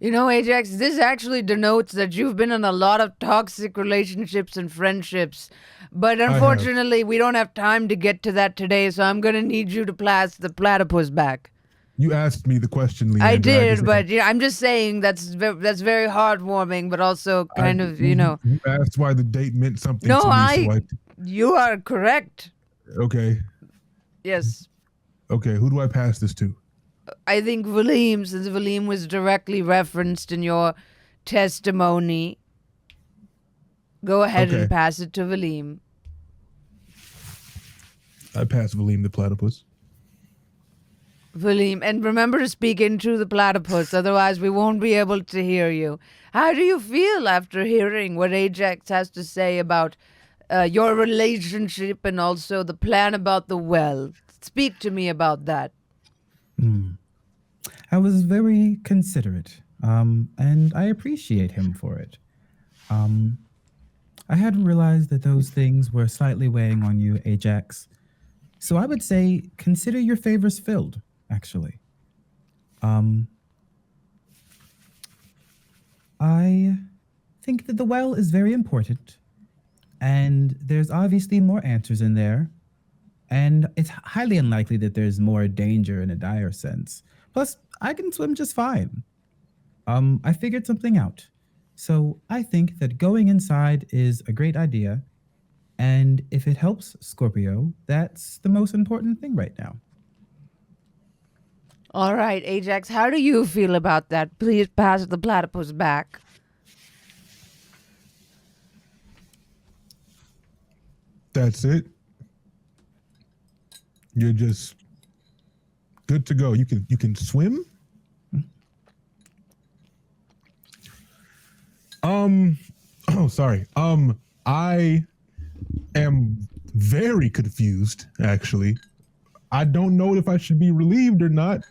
You know, Ajax, this actually denotes that you've been in a lot of toxic relationships and friendships. But unfortunately, we don't have time to get to that today, so I'm going to need you to pass the platypus back. You asked me the question, Leandra. I did, but I'm just saying that's very heartwarming, but also kind of, you know. You asked why the date meant something No, to me, you are correct. Okay. Yes. Okay, who do I pass this to? I think Valym, since Valym was directly referenced in your testimony, go ahead and pass it to Valym. I pass Valym the platypus. Valym, and remember to speak into the platypus, otherwise we won't be able to hear you. How do you feel after hearing what Ajax has to say about your relationship and also the plan about the well? Speak to me about that. I was very considerate, and I appreciate him for it. I hadn't realized that those things were slightly weighing on you, Ajax. So I would say consider your favors filled, actually. I think that the well is very important, and there's obviously more answers in there, and it's highly unlikely that there's more danger in a dire sense. Plus, I can swim just fine. I figured something out. So I think that going inside is a great idea. And if it helps Scorpio, that's the most important thing right now. All right, Ajax, how do you feel about that? Please pass the platypus back. That's it. You're just good to go. You can swim. Oh, sorry. I am very confused, actually. I don't know if I should be relieved or not.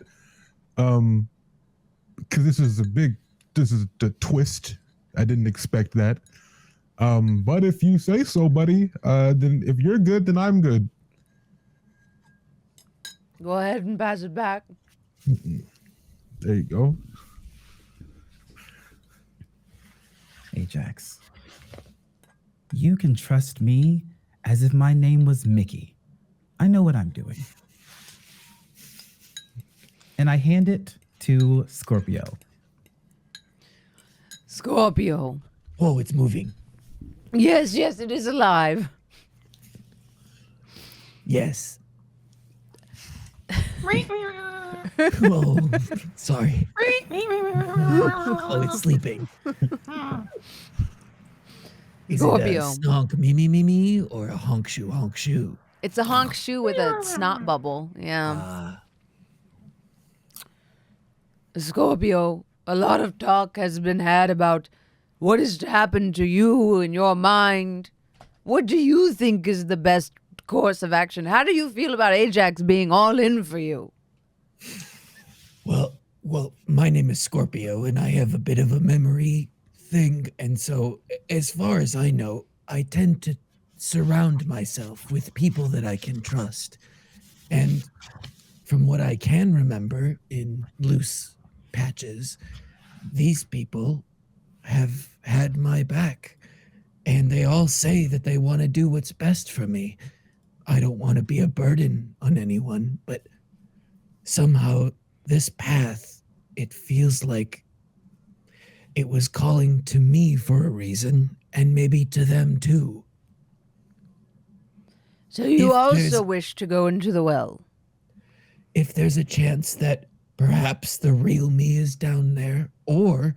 Because this is the twist. I didn't expect that. But if you say so, buddy, then if you're good, then I'm good. Go ahead and pass it back. There you go. Ajax, you can trust me as if my name was Mickey. I know what I'm doing. And I hand it to Scorpio. Scorpio. Whoa, it's moving. Yes, it is alive. Yes. Whoa, sorry. Oh, it's sleeping. Is Scorpio. it a snonk me or a honk shoe? It's a honk shoe with a snot bubble. Yeah. Scorpio, a lot of talk has been had about what has happened to you in your mind. What do you think is the best course of action? How do you feel about Ajax being all in for you? Well, my name is Scorpio, and I have a bit of a memory thing, and so as far as I know, I tend to surround myself with people that I can trust. And from what I can remember in loose patches, these people have had my back, and they all say that they want to do what's best for me. I don't want to be a burden on anyone, but somehow this path, it feels like it was calling to me for a reason, and maybe to them too. So you also wish to go into the well? If there's a chance that perhaps the real me is down there, or,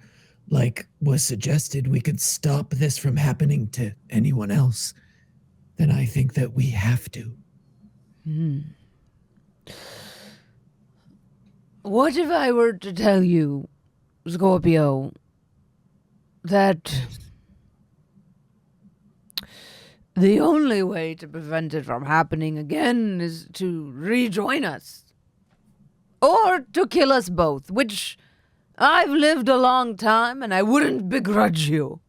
like was suggested, we could stop this from happening to anyone else, then I think that we have to. What if I were to tell you, Scorpio, that the only way to prevent it from happening again is to rejoin us? Or to kill us both, which I've lived a long time and I wouldn't begrudge you.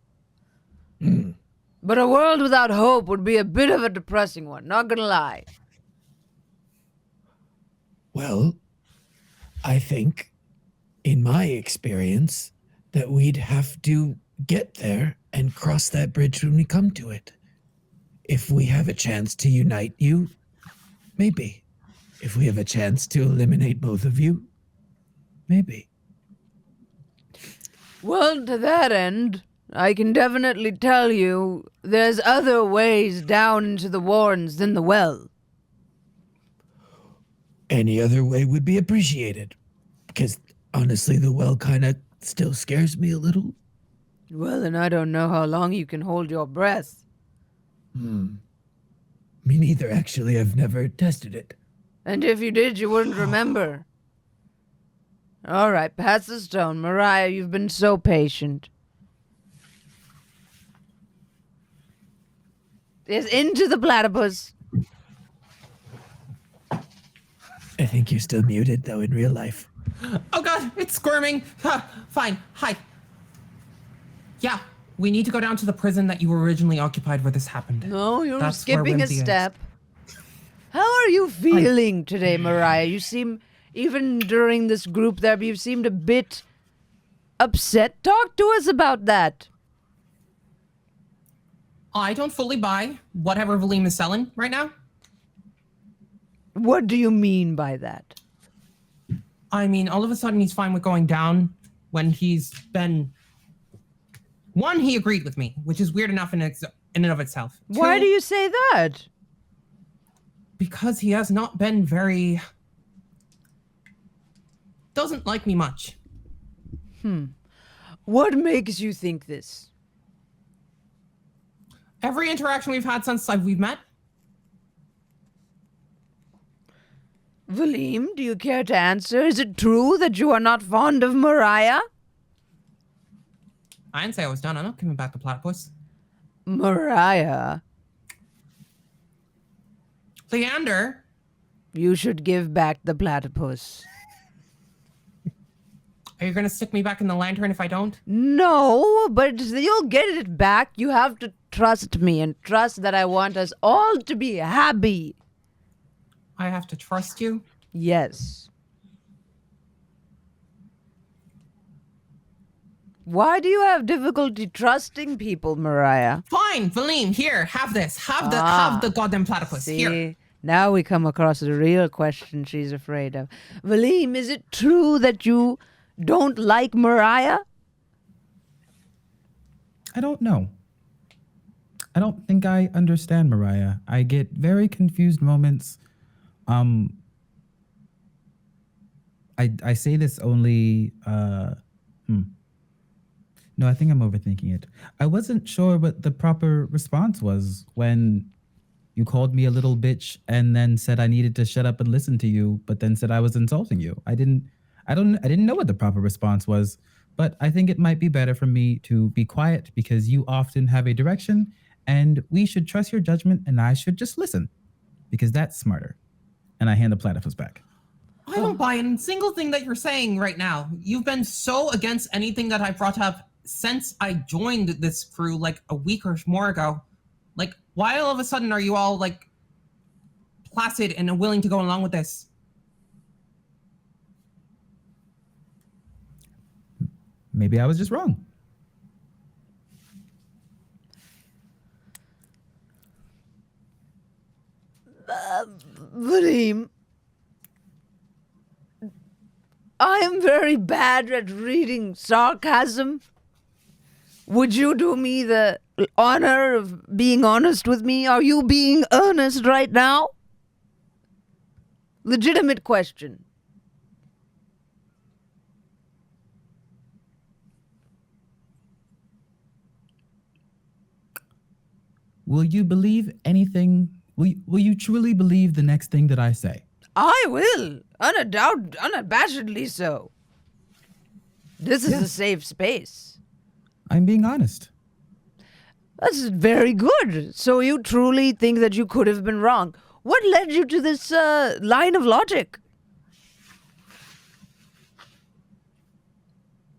But a world without hope would be a bit of a depressing one, not gonna lie. Well, I think, in my experience, that we'd have to get there and cross that bridge when we come to it. If we have a chance to unite you, maybe. If we have a chance to eliminate both of you, maybe. Well, to that end, I can definitely tell you there's other ways down into the Warrens than the well. Any other way would be appreciated. Because honestly, the well kind of still scares me a little. Well, and I don't know how long you can hold your breath. Me neither, actually. I've never tested it. And if you did, you wouldn't remember. All right, pass the stone. Mirayah, you've been so patient. Yes, into the platypus. I think you're still muted, though, in real life. Oh god, it's squirming. Fine, hi. Yeah, we need to go down to the prison that you originally occupied where this happened. No, you're That's where skipping a Whimsy is. step. How are you feeling today, Mirayah? You seem, even during this group there, you seemed a bit upset. Talk to us about that. I don't fully buy whatever Valym is selling right now. What do you mean by that? I mean, all of a sudden he's fine with going down when he's been... One, he agreed with me, which is weird enough in and of itself. Why Two, do you say that? Because he has not been very... Doesn't like me much. What makes you think this? Every interaction we've had since we've met. Valym, do you care to answer? Is it true that you are not fond of Mirayah? I didn't say I was done. I'm not giving back the platypus. Mirayah, Xander, you should give back the platypus. are you gonna stick me back in the lantern if I don't? No, but you'll get it back. You have to trust me and trust that I want us all to be happy. I have to trust you? Yes. Why do you have difficulty trusting people, Mirayah? Fine, Valym, here, have this. Have the goddamn platypus. See, Here. now we come across the real question she's afraid of. Valym, is it true that you don't like Mirayah? I don't know. I don't think I understand Mirayah. I get very confused moments. I say this only, No, I think I'm overthinking it. I wasn't sure what the proper response was when you called me a little bitch and then said I needed to shut up and listen to you, but then said I was insulting you. I didn't know what the proper response was, but I think it might be better for me to be quiet because you often have a direction and we should trust your judgment and I should just listen because that's smarter. And I hand the platypus back. I don't buy a single thing that you're saying right now. You've been so against anything that I brought up since I joined this crew like a week or more ago. Like, why all of a sudden are you all like placid and willing to go along with this? Maybe I was just wrong. Valym, I am very bad at reading sarcasm. Would you do me the honor of being honest with me? Are you being earnest right now? Legitimate question. Will you believe anything? Will you truly believe the next thing that I say? I will. Unabashedly so. This is a safe space. I'm being honest. That's very good. So you truly think that you could have been wrong. What led you to this line of logic?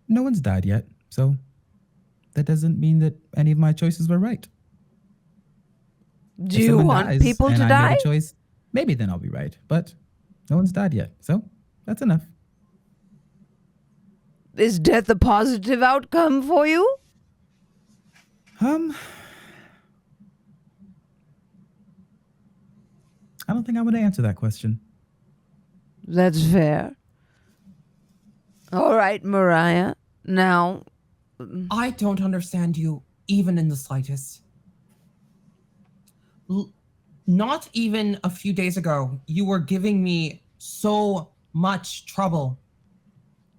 No one's died yet, so that doesn't mean that any of my choices were right. Do If you someone want dies people and to I die? Make a choice, maybe then I'll be right. But no one's died yet, so that's enough. Is death a positive outcome for you? I don't think I'm going to answer that question. That's fair. All right, Mirayah. Now, I don't understand you even in the slightest. Not even a few days ago, you were giving me so much trouble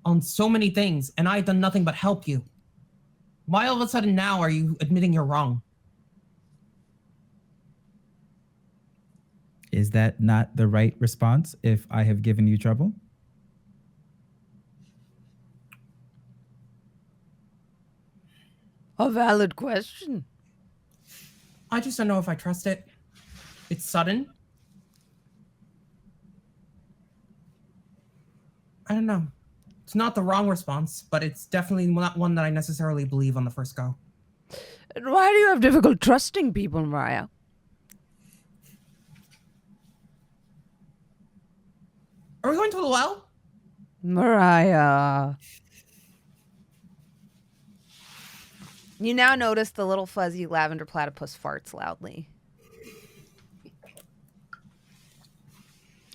on so many things, and I had done nothing but help you. Why all of a sudden now are you admitting you're wrong? Is that not the right response if I have given you trouble? a valid question. I just don't know if I trust it. It's sudden. I don't know. It's not the wrong response, but it's definitely not one that I necessarily believe on the first go. Why do you have difficult trusting people, Mirayah? Are we going to the well? Mirayah. You now notice the little fuzzy lavender platypus farts loudly.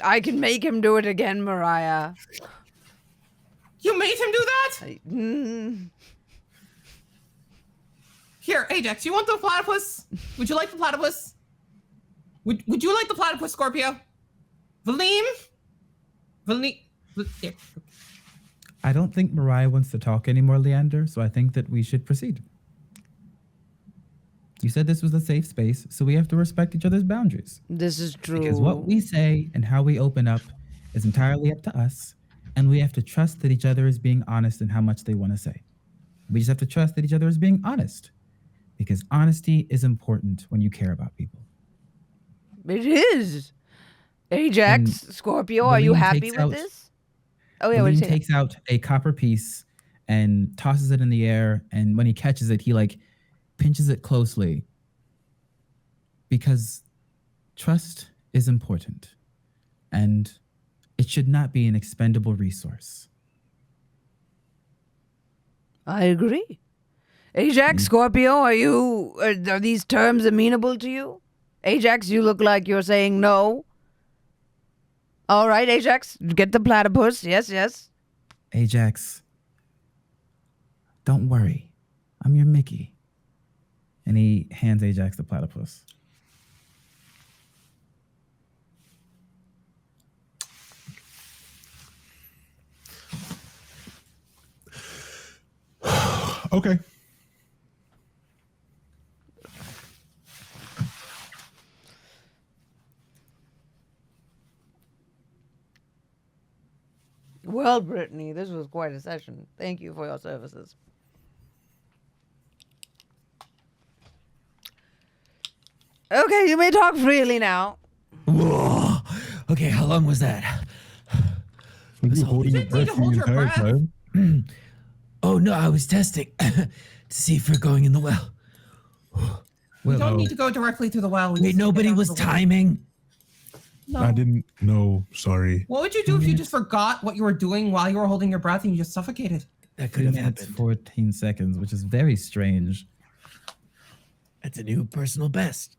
I can make him do it again, Mirayah. You made him do that? Mm. Here, Ajax, you want the platypus? Would you like the platypus? Would you like the platypus, Scorpio? Valym? Here. I don't think Mirayah wants to talk anymore, Leander, so I think that we should proceed. You said this was a safe space, so we have to respect each other's boundaries. This is true. Because what we say and how we open up is entirely up to us, and we have to trust that each other is being honest in how much they want to say. We just have to trust that each other is being honest, because honesty is important when you care about people. It is. Ajax, And Scorpio, are you Valym happy takes with out- this? Oh, yeah, what did Valym you say? takes out a copper piece and tosses it in the air, and when he catches it, he pinches it closely, because trust is important, and it should not be an expendable resource. I agree. Ajax, Scorpio, are these terms amenable to you? Ajax, you look like you're saying no. All right, Ajax, get the platypus. Yes, yes. Ajax, don't worry. I'm your Mickey. And he hands Ajax the platypus. Okay. Well, Brittany, this was quite a session. Thank you for your services. Okay, you may talk freely now. Whoa. Okay, how long was that? Were you holding your didn't need breath to hold the your entire breath. time? Oh no, I was testing to see if we're going in the well. We don't Well, need to go directly to the well. We Wait, just need to nobody get down was to the well. timing. No. I didn't know. Sorry. What would you do if you just forgot what you were doing while you were holding your breath and you just suffocated? That 3 could have minutes, happened. 14 seconds, which is very strange. That's a new personal best.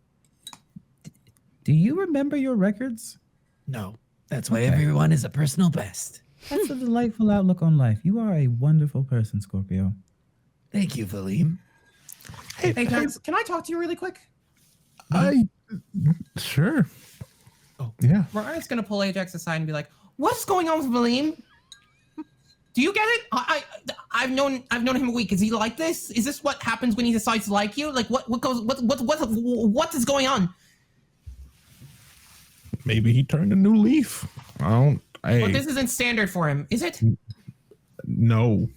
Do you remember your records? No, that's why Okay. everyone is a personal best. That's a delightful outlook on life. You are a wonderful person, Scorpio. Thank you, Valym. Hey, Jax, can I talk to you really quick? Sure. Oh. Yeah. Mariah's gonna pull Ajax aside and be like, "What's going on with Valym? Do you get it? I've known him a week. Is he like this? Is this what happens when he decides to like you? Like what is going on? Maybe he turned a new leaf. But this isn't standard for him, is it? No.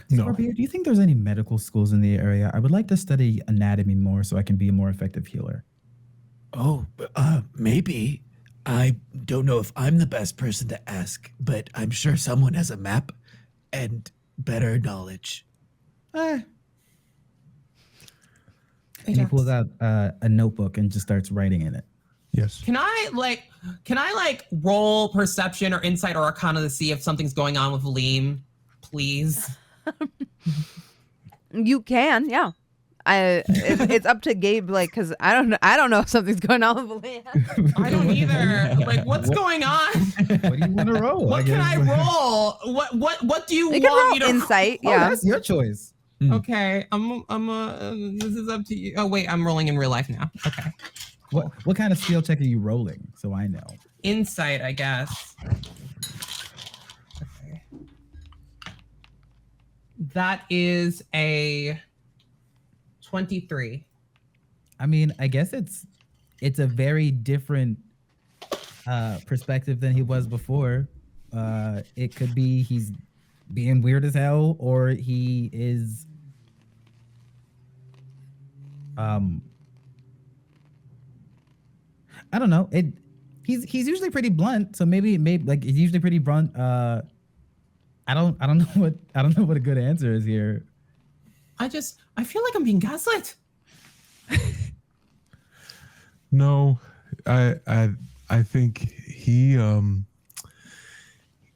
No. Scorpio, do you think there's any medical schools in the area? I would like to study anatomy more so I can be a more effective healer. Oh, maybe. I don't know if I'm the best person to ask, but I'm sure someone has a map and better knowledge. And he Ajax. pulls out a notebook and just starts writing in it. Yes. Can I roll perception or insight or arcana to see if something's going on with Valym, please? You can, yeah. It's up to Gabe, like, because I don't know if something's going on with Valym. I don't either. Like, what's going on? What do you want to roll? What can I roll? What do you You want can roll me to insight, Oh, yeah. that's your choice. Okay, this is up to you. Oh wait, I'm rolling in real life now. Okay. What kind of skill check are you rolling? So I know. Insight, I guess. Okay. That is a 23. I mean, I guess it's a very different perspective than he was before. It could be he's being weird as hell, or he is I don't know. He's usually pretty blunt, so maybe like he's usually pretty blunt. I don't know what a good answer is here. I feel like I'm being gaslit. No, I think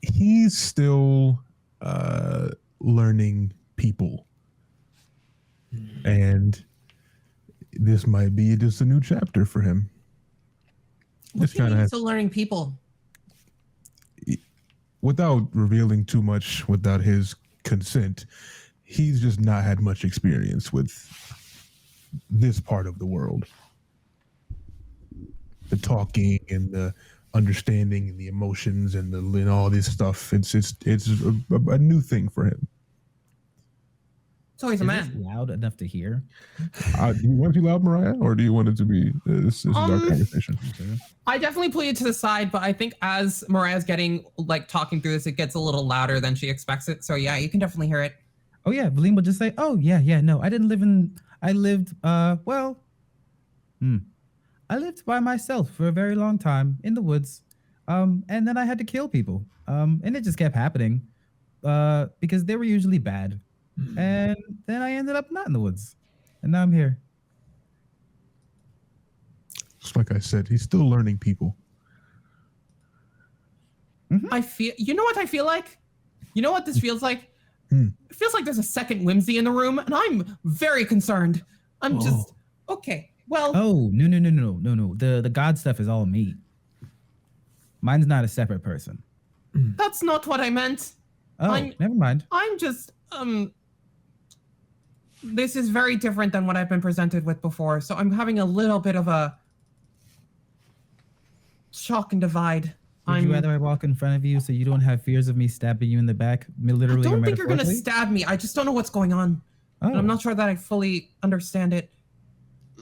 he's still learning people, and this might be just a new chapter for him. What do you mean still learning people? Without revealing too much, without his consent, he's just not had much experience with this part of the world. The talking and the understanding and the emotions and all this stuff. It's a new thing for him. So he's a Is man. this loud enough to hear? Do you want to be loud, Mirayah, or do you want it to be this is our conversation? I definitely put it to the side, but I think as Mirayah's getting talking through this, it gets a little louder than she expects it. So yeah, you can definitely hear it. Oh yeah, Valym will just say, "Oh yeah, no, I lived I lived by myself for a very long time in the woods, and then I had to kill people, and it just kept happening, because they were usually bad, and then I ended up not in the woods, and now I'm here." Just like I said, he's still learning people. I feel. You know what I feel like? You know what this feels like? It feels like there's a second whimsy in the room, and I'm very concerned. I'm just okay. Well. Oh no! The god stuff is all me. Mine's not a separate person. That's not what I meant. Oh, never mind. I'm just this is very different than what I've been presented with before, so I'm having a little bit of a shock and divide. Would you rather I walk in front of you so you don't have fears of me stabbing you in the back, literally? I don't or think you're gonna metaphorically? stab me. I just don't know what's going on. Oh. And I'm not sure that I fully understand it.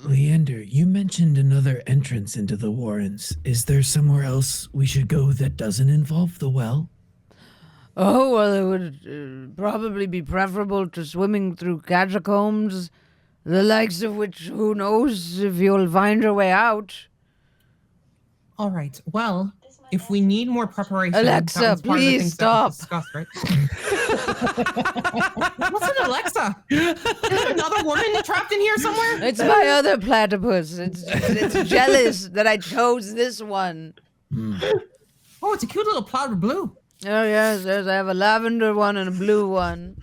Leander, you mentioned another entrance into the Warrens. Is there somewhere else we should go that doesn't involve the well? Oh, well, it would probably be preferable to swimming through catacombs, the likes of which, who knows if you'll find your way out. All right. Well, if we need more preparation, Alexa, that was part of the please things stop. That was discussed, right? What's an Alexa? Is there another woman trapped in here somewhere? It's my other platypus. It's jealous that I chose this one. Oh, it's a cute little powder blue. Oh, yes, I have a lavender one and a blue one.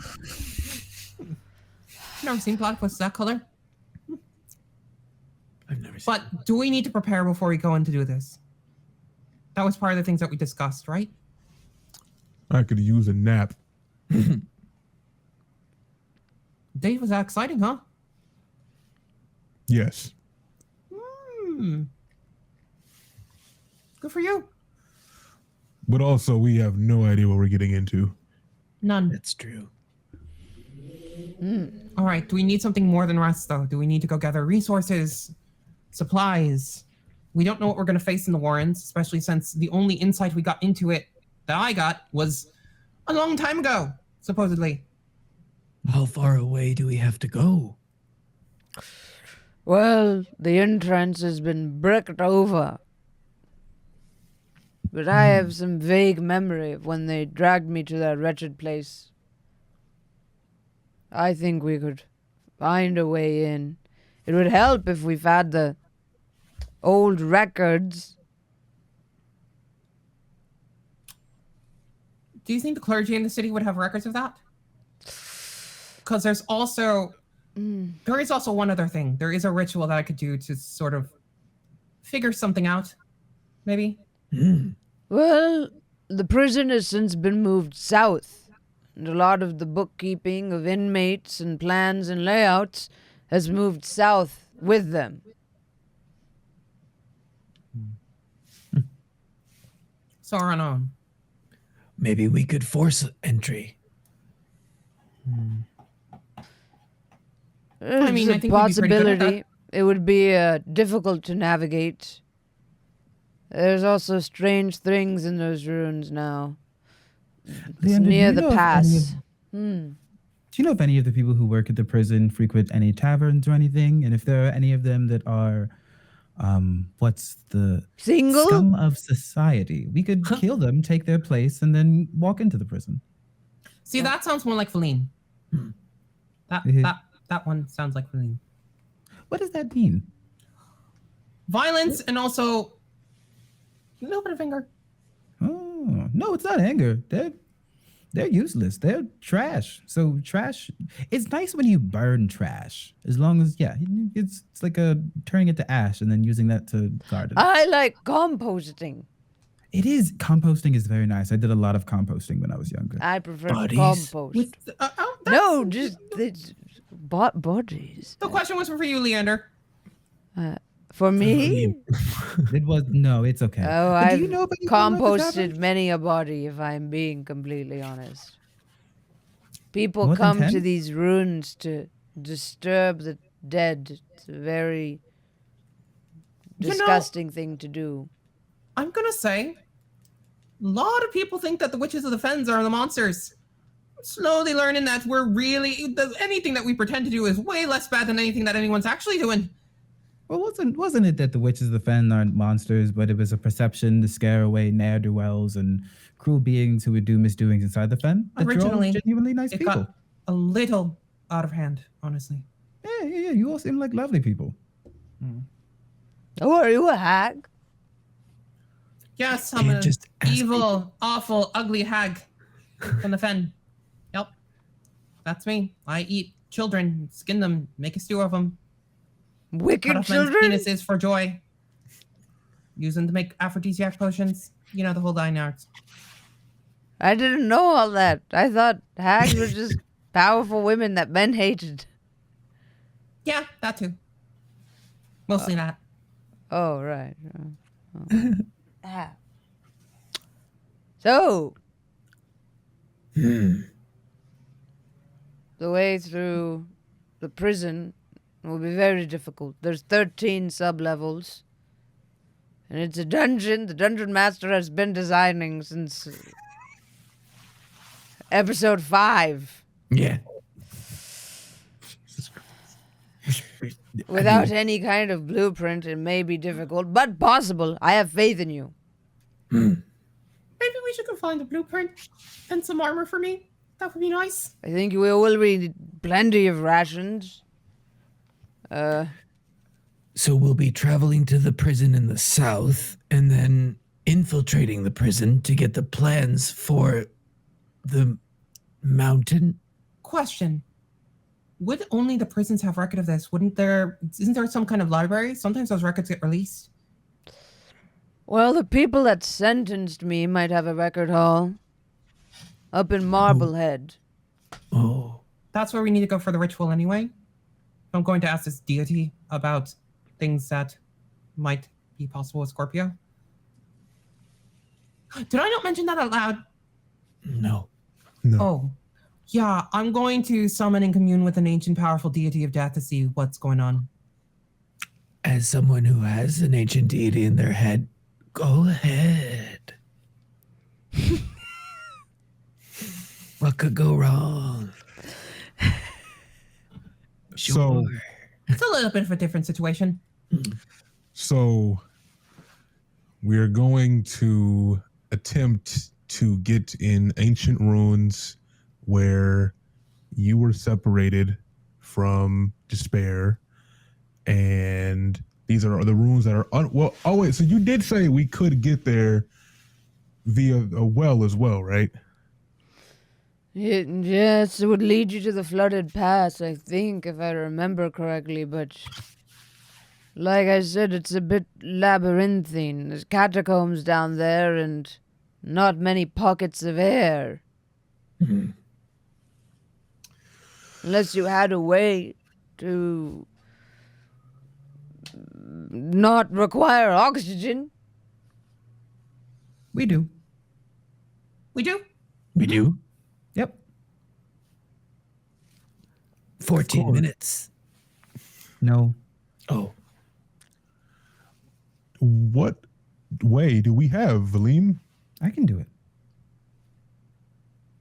Never seen platypus that color. I've never seen. But do we need to prepare before we go in to do this? That was part of the things that we discussed, right? I could use a nap. Date was that exciting, huh? Yes. Good for you. But also, we have no idea what we're getting into. None. That's true. All right. Do we need something more than rest, though? Do we need to go gather resources, supplies? We don't know what we're going to face in the Warrens, especially since the only insight we got into it that I got was a long time ago, supposedly. How far away do we have to go? Well, the entrance has been bricked over. But I have some vague memory of when they dragged me to that wretched place. I think we could find a way in. It would help if we found the old records. Do you think the clergy in the city would have records of that? Because there is also one other thing. There is a ritual that I could do to sort of figure something out, maybe. Well, the prison has since been moved south, and a lot of the bookkeeping of inmates and plans and layouts has moved south with them. So we're on our own. Maybe we could force entry. I mean, It's I a think we'd be pretty good at possibility. It would be difficult to navigate. There's also strange things in those ruins now. It's Leander, do near you the know if any pass. Do you know if any of the people who work at the prison frequent any taverns or anything? And if there are any of them that are, what's the Single? scum of society? We could kill them, take their place, and then walk into the prison. See, that sounds more like Valym. That one sounds like Valym. What does that mean? Violence and also a little bit of anger. Oh, no, it's not anger. They're useless. They're trash. So trash. It's nice when you burn trash, as long as it's like turning it to ash and then using that to garden. I like composting. It is. Composting is very nice. I did a lot of composting when I was younger. I prefer Bodies? compost. That's- No, just bodies. The question was for you, Leander. For me? It was no. It's okay. Oh, But do I've you know if anything about the composted tavern? many a body, if I'm being completely honest. People More than come to 10? these ruins to disturb the dead. It's a very You know- disgusting thing to do. I'm gonna say, a lot of people think that the witches of the fens are the monsters. Slowly learning that anything that we pretend to do is way less bad than anything that anyone's actually doing. Well, wasn't it that the witches of the fen aren't monsters, but it was a perception to scare away ne'er-do-wells and cruel beings who would do misdoings inside the fen? That you're all Originally, genuinely nice It people. got a little out of hand, honestly. Yeah. You all seem like lovely people. Oh, are you a hag? Yes, I'm Can't an just ask evil, awful, ugly hag from the fen. Yep, that's me. I eat children, skin them, make a stew of them, cut Wicked off men's children? penises for joy, use them to make aphrodisiac potions. You know, the whole 9 yards. I didn't know all that. I thought hags were just powerful women that men hated. Yeah, that too. Mostly that. Oh, right. So, the way through the prison will be very difficult. There's 13 sub-levels. And it's a dungeon the dungeon master has been designing since episode 5. Yeah. Without any kind of blueprint, it may be difficult, but possible. I have faith in you. Maybe we should go find a blueprint and some armor for me. That would be nice. I think we will need plenty of rations. So we'll be traveling to the prison in the south and then infiltrating the prison to get the plans for the mountain. Question. Would only the prisons have record of this? Isn't there some kind of library? Sometimes those records get released. Well, the people that sentenced me might have a record hall up in Marblehead. Oh, That's where we need to go for the ritual anyway. I'm going to ask this deity about things that might be possible with Scorpio. Did I not mention that out loud? no. No. Oh, yeah. I'm going to summon and commune with an ancient, powerful deity of death to see what's going on. As someone who has an ancient deity in their head, go ahead. What could go wrong? So, It's a little bit of a different situation. so we're going to attempt to get in ancient ruins where you were separated from despair, and These are the runes that are well. Oh wait, so you did say we could get there via a well as well, right? Yes, it would lead you to the flooded pass, I think, if I remember correctly, but like I said, it's a bit labyrinthine. There's catacombs down there and not many pockets of air. Unless you had a way to not require oxygen. We do. We do? We do. Yep. 14 minutes. No. Oh, What way do we have, Valym? I can do it.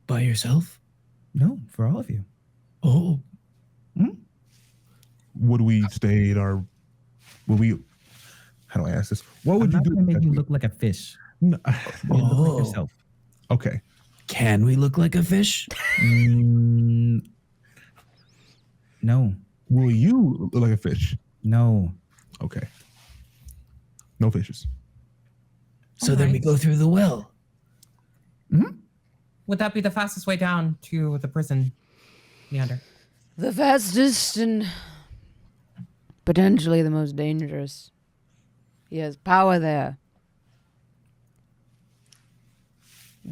by yourself? No, for all of you. Oh, Would we stay in our? Would we? How do I ask this? What would I'm you not do? gonna make you look like a fish. No, You look Oh. like yourself. okay. can we look like a fish? No. Will you look like a fish? No. Okay. No fishes. So then we Alright. go through the well. Would that be the fastest way down to the prison, Xander? The fastest and potentially the most dangerous. He has power there.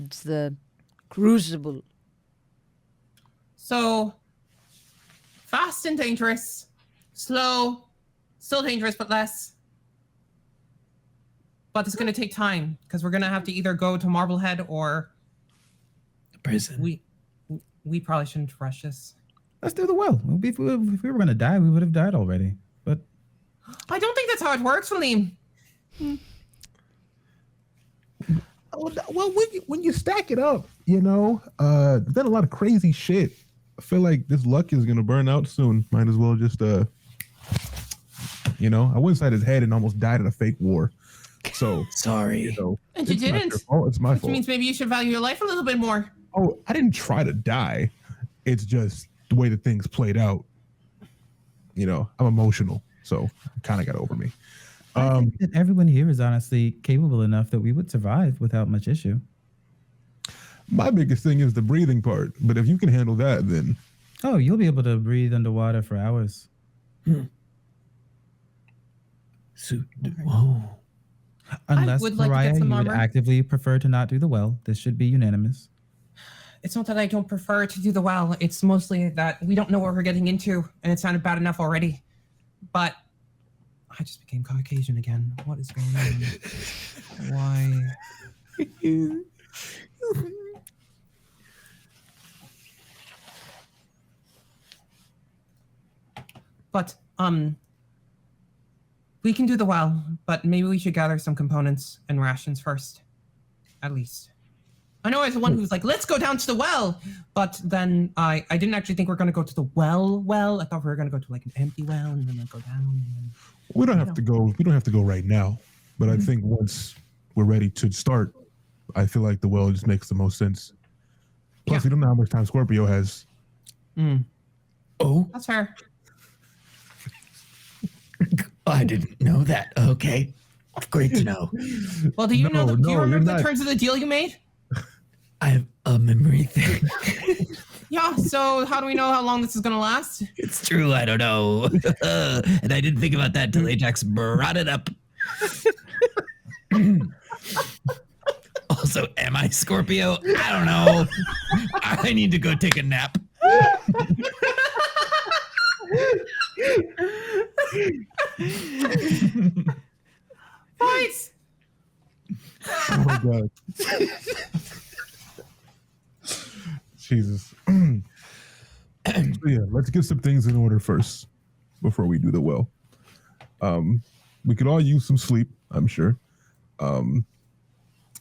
It's the crucible. So, fast and dangerous, slow, still dangerous but less. But it's going to take time because we're going to have to either go to Marblehead or Prison. we probably shouldn't rush this. Let's do the well. If we were gonna die, we would have died already. But I don't think that's how it works, Valym. Well, when you stack it up, you know, I've done a lot of crazy shit. I feel like this luck is gonna burn out soon. Might as well just, you know, I went inside his head and almost died in a fake war. So, Sorry. you know, And you it's not didn't. your fault, it's my Which fault. means maybe you should value your life a little bit more. Oh, I didn't try to die. It's just the way that things played out. You know, I'm emotional, so it kind of got over me. I think that everyone here is honestly capable enough that we would survive without much issue. My biggest thing is the breathing part, but if you can handle that, then Oh, you'll be able to breathe underwater for hours. So, whoa. Unless, would like to get Mirayah, some you would armor. actively prefer to not do the well. This should be unanimous. It's not that I don't prefer to do the well. It's mostly that we don't know what we're getting into, and it sounded bad enough already. But I just became Caucasian again. What is going on? Why? But we can do the well, but maybe we should gather some components and rations first, at least. I know I was the one who was like, let's go down to the well. But then I didn't actually think we are going to go to the well. I thought we were going to go to like an empty well and then like go down. And then... we don't have to go. We don't have to go right now. But I think once we're ready to start, I feel like the well just makes the most sense. Plus, we don't know how much time Scorpio has. Oh, That's fair. I didn't know that. Okay. Great to know. Well, do you know? Do you you're remember the not. terms of the deal you made? I have a memory thing. Yeah. So how do we know how long this is going to last? It's true. I don't know. And I didn't think about that till Ajax brought it up. Also, am I Scorpio? I don't know. I need to go take a nap. Fights. Oh my god. Jesus. So yeah, let's get some things in order first before we do the well. We could all use some sleep, I'm sure.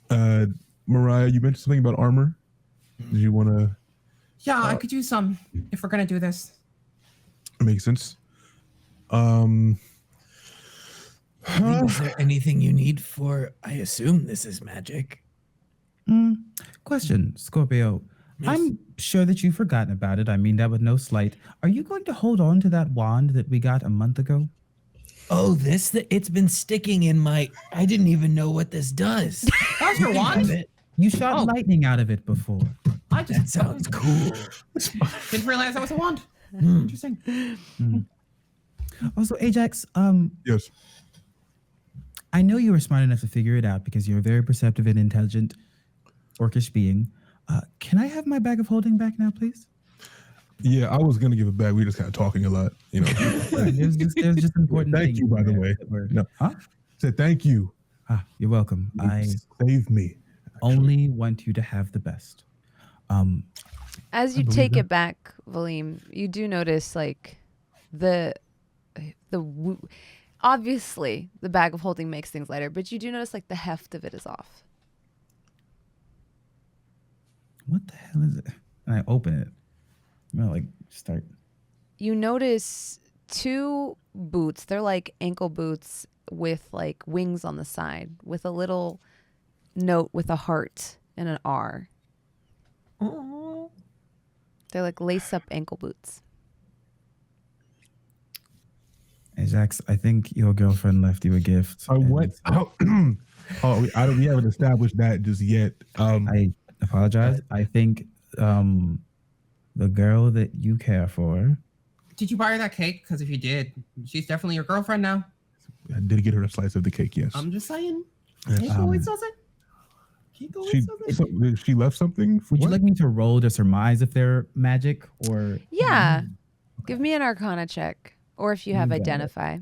Mirayah, you mentioned something about armor. Did you want to Yeah, I could use some if we're going to do this. make sense? Is there anything you need for? I assume this is magic. Question, Scorpio. Yes. I'm sure that you've forgotten about it. I mean that with no slight. Are you going to hold on to that wand that we got a month ago? Oh, it's been sticking in my. I didn't even know what this does. That was your wand? You shot Oh. lightning out of it before. I just That sounds cool. didn't realize that was a wand. Hmm. Interesting. Also, Ajax, Yes. I know you were smart enough to figure it out because you're a very perceptive and intelligent orcish being. Can I have my bag of holding back now, please? Yeah, I was gonna give it back. We just kind of talking a lot, you know. There's just important Thank things you, by the there way. that were- No. Huh? Said thank you. You're welcome. You I saved me. only want you to have the best. As I you believe take that. it back, Valym, you do notice like obviously the bag of holding makes things lighter, but you do notice like the heft of it is off. What the hell is it? And I open it. I'm gonna like start. You notice 2 boots. They're like ankle boots with like wings on the side with a little note with a heart and an R. Oh. They're like lace up ankle boots. Ajax, I think your girlfriend left you a gift. and What? We haven't established that just yet. I apologize. I think the girl that you care for. Did you buy her that cake? Because if you did, she's definitely your girlfriend now. I did get her a slice of the cake. Yes. I'm just saying. Yes. Cake always does it. Cake always does it. She left something. Would you What? like me to roll to surmise if they're magic or? Yeah. Give me an Arcana check, or if you have You got it. Identify.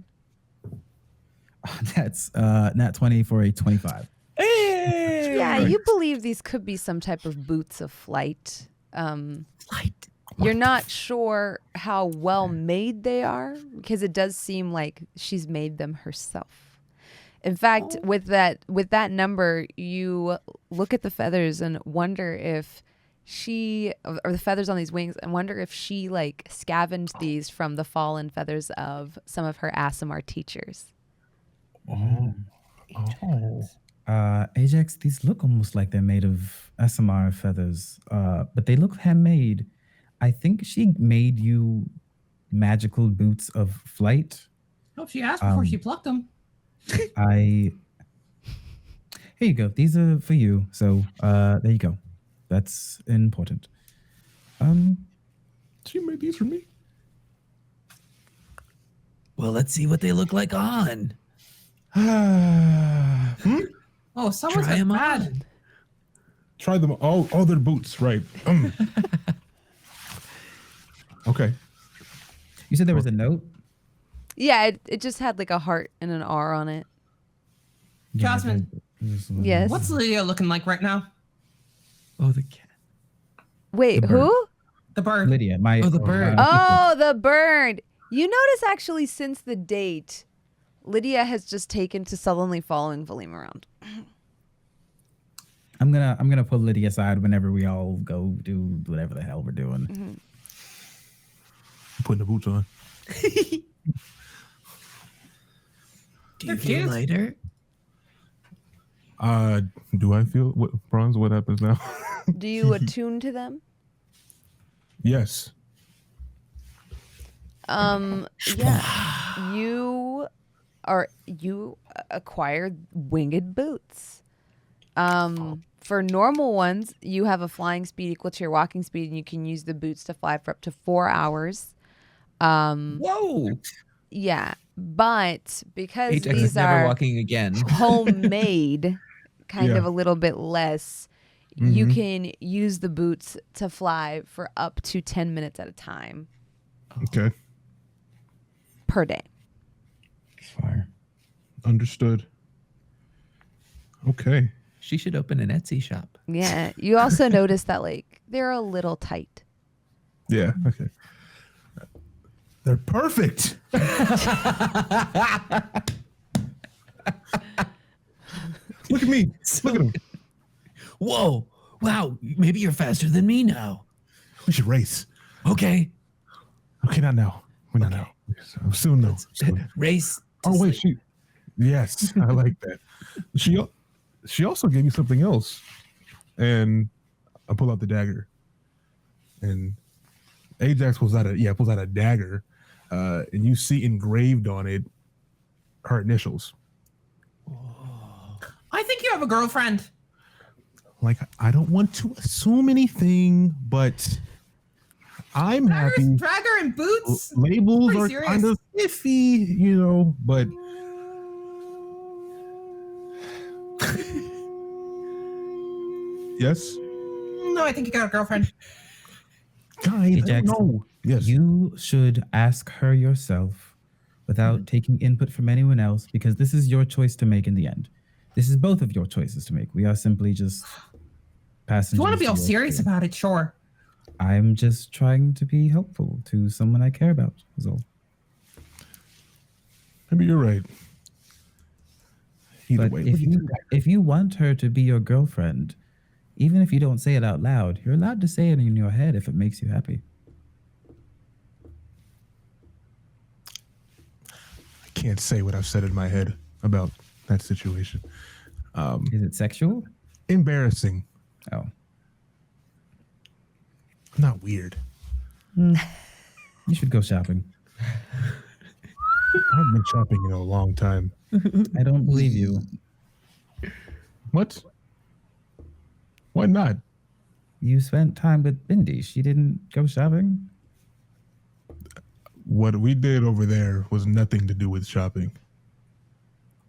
That's nat 20 for a 25. Hey! Yeah, you believe these could be some type of boots of flight. Light. You're not sure how well made they are because it does seem like she's made them herself. In fact, with that number, you look at the feathers and wonder if or the feathers on these wings, and wonder if she like scavenged these from the fallen feathers of some of her Aasimar teachers. Ajax, these look almost like they're made of SMR feathers, but they look handmade. I think she made you magical boots of flight. Hope she asked before she plucked them. Here you go. These are for you. So there you go. That's important. She made these for me. Well, let's see what they look like on. Oh, someone's Try got 'em bad. on. Try them. Oh, they're boots, right? Okay. You said there was a note? Yeah, it just had like a heart and an R on it. Jasmine, Yes. what's Lydia looking like right now? Oh, the cat. Wait, The bird. who? The bird. Lydia, the bird. Oh, the bird. You notice actually since the date, Lydia has just taken to sullenly following Valym around. I'm gonna pull Lydia aside whenever we all go do whatever the hell we're doing. Mm-hmm. Putting the boots on. Do you They're feel cute. lighter? Do I feel what bronze? What happens now? Do you attune to them? Yes. Yeah. You acquired winged boots. For normal ones, you have a flying speed equal to your walking speed, and you can use the boots to fly for up to 4 hours. Whoa! Yeah, but because Ajax is these never are walking again. homemade, kind Yeah. of a little bit less, you can use the boots to fly for up to 10 minutes at a time Okay. per day. Fire. Understood. Okay. She should open an Etsy shop. Yeah. You also notice that like they're a little tight. Yeah. Okay. They're perfect. Look at me. Look at them. Whoa! Wow! Maybe you're faster than me now. We should race. Okay. Okay, not now. We're not now. Soon though. Soon. Race. to Oh wait, sleep. Yes, I like that. She also gave me something else, and I pull out the dagger, and Ajax pulls out a dagger, and you see engraved on it, her initials. I think you have a girlfriend. Like, I don't want to assume anything, but I'm happy. Drag her in boots. Labels Pretty are serious. kind of iffy, you know, but yes, No, I think you got a girlfriend. guys, I don't Jackson, know. Yes, You should ask her yourself without taking input from anyone else, because this is your choice to make in the end. This is both of your choices to make. We are simply just passengers. If you want to be all your serious experience. about it, sure. I'm just trying to be helpful to someone I care about, is all. maybe you're right. Either But way, if you want her to be your girlfriend, even if you don't say it out loud, you're allowed to say it in your head if it makes you happy. I can't say what I've said in my head about that situation. Is it sexual? Embarrassing, Oh. not weird. You should go shopping. I haven't been shopping in a long time. I don't believe you. What? Why not? You spent time with Bindi. She didn't go shopping? What we did over there was nothing to do with shopping.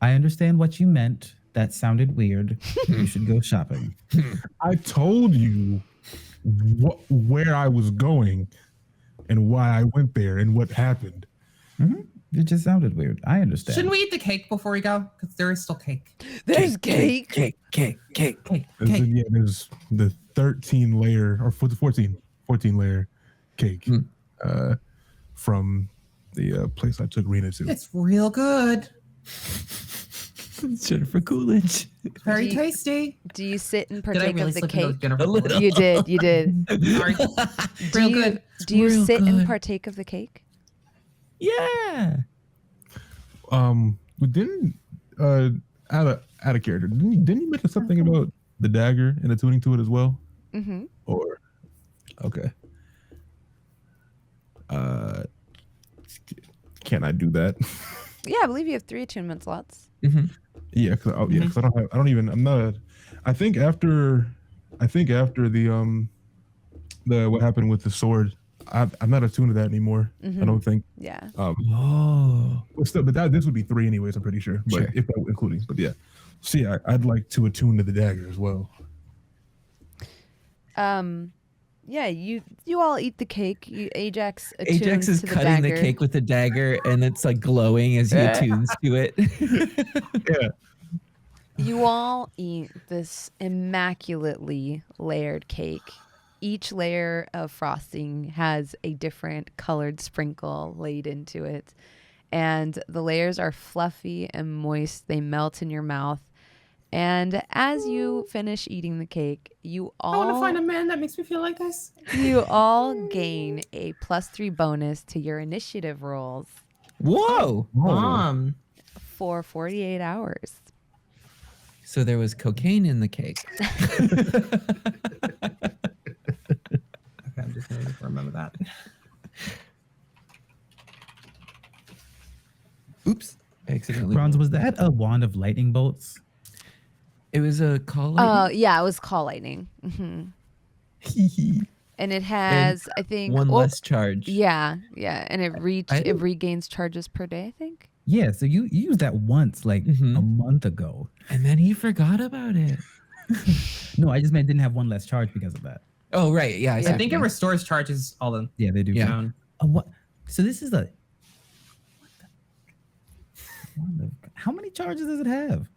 I understand what you meant. That sounded weird. You should go shopping. I told you where I was going and why I went there and what happened. It just sounded weird. I understand. Shouldn't we eat the cake before we go? Because there is still cake. There's cake. Cake. Yeah, there's the 13 layer or 14 layer cake from the place I took Rena to. It's real good. Jennifer Coolidge. Very Do you- tasty. Do you sit and Did I partake really of the slip into cake? Jennifer A little. Coolidge? You did. Sorry. Do Real you, good. do you Real sit and good. partake of the cake? Yeah. We didn't out of character. Didn't you mention something about the dagger and attuning to it as well? Mm-hmm. Or okay. Can I do that? Yeah, I believe you have 3 attunement slots. Yeah, cause I don't have. I don't even. I'm not. I think after the what happened with the sword, I'm not attuned to that anymore. Mhm. I don't think. Yeah. Oh. But this would be 3 anyways. I'm pretty sure. But Sure. if that including, but yeah. See, I'd like to attune to the dagger as well. Yeah, you all eat the cake. Ajax attunes Ajax is to the cutting dagger. the cake with the dagger, and it's like glowing as he attunes to it. Yeah. You all eat this immaculately layered cake. Each layer of frosting has a different colored sprinkle laid into it. And the layers are fluffy and moist. They melt in your mouth. And as you finish eating the cake, you I want to all find a man that makes me feel like this. you all gain a +3 bonus to your initiative rolls Whoa. Mom. for 48 hours. So there was cocaine in the cake. Okay, I'm just going to remember that. Oops. I accidentally. Bronze, was that a wand of lightning bolts? It was a call. Oh, yeah, it was call lightning. Hmm. And it has, I think, One oh, less charge. Yeah, and it I- regains charges per day, I think. Yeah, so you used that once like Mhm. a month ago. And then he forgot about it. No, I just meant didn't have one less charge because of that. Oh, right. Yeah. I Exactly. think it restores charges all the Yeah, they do. Yeah. down. What? So this is a. Wand of- How many charges does it have?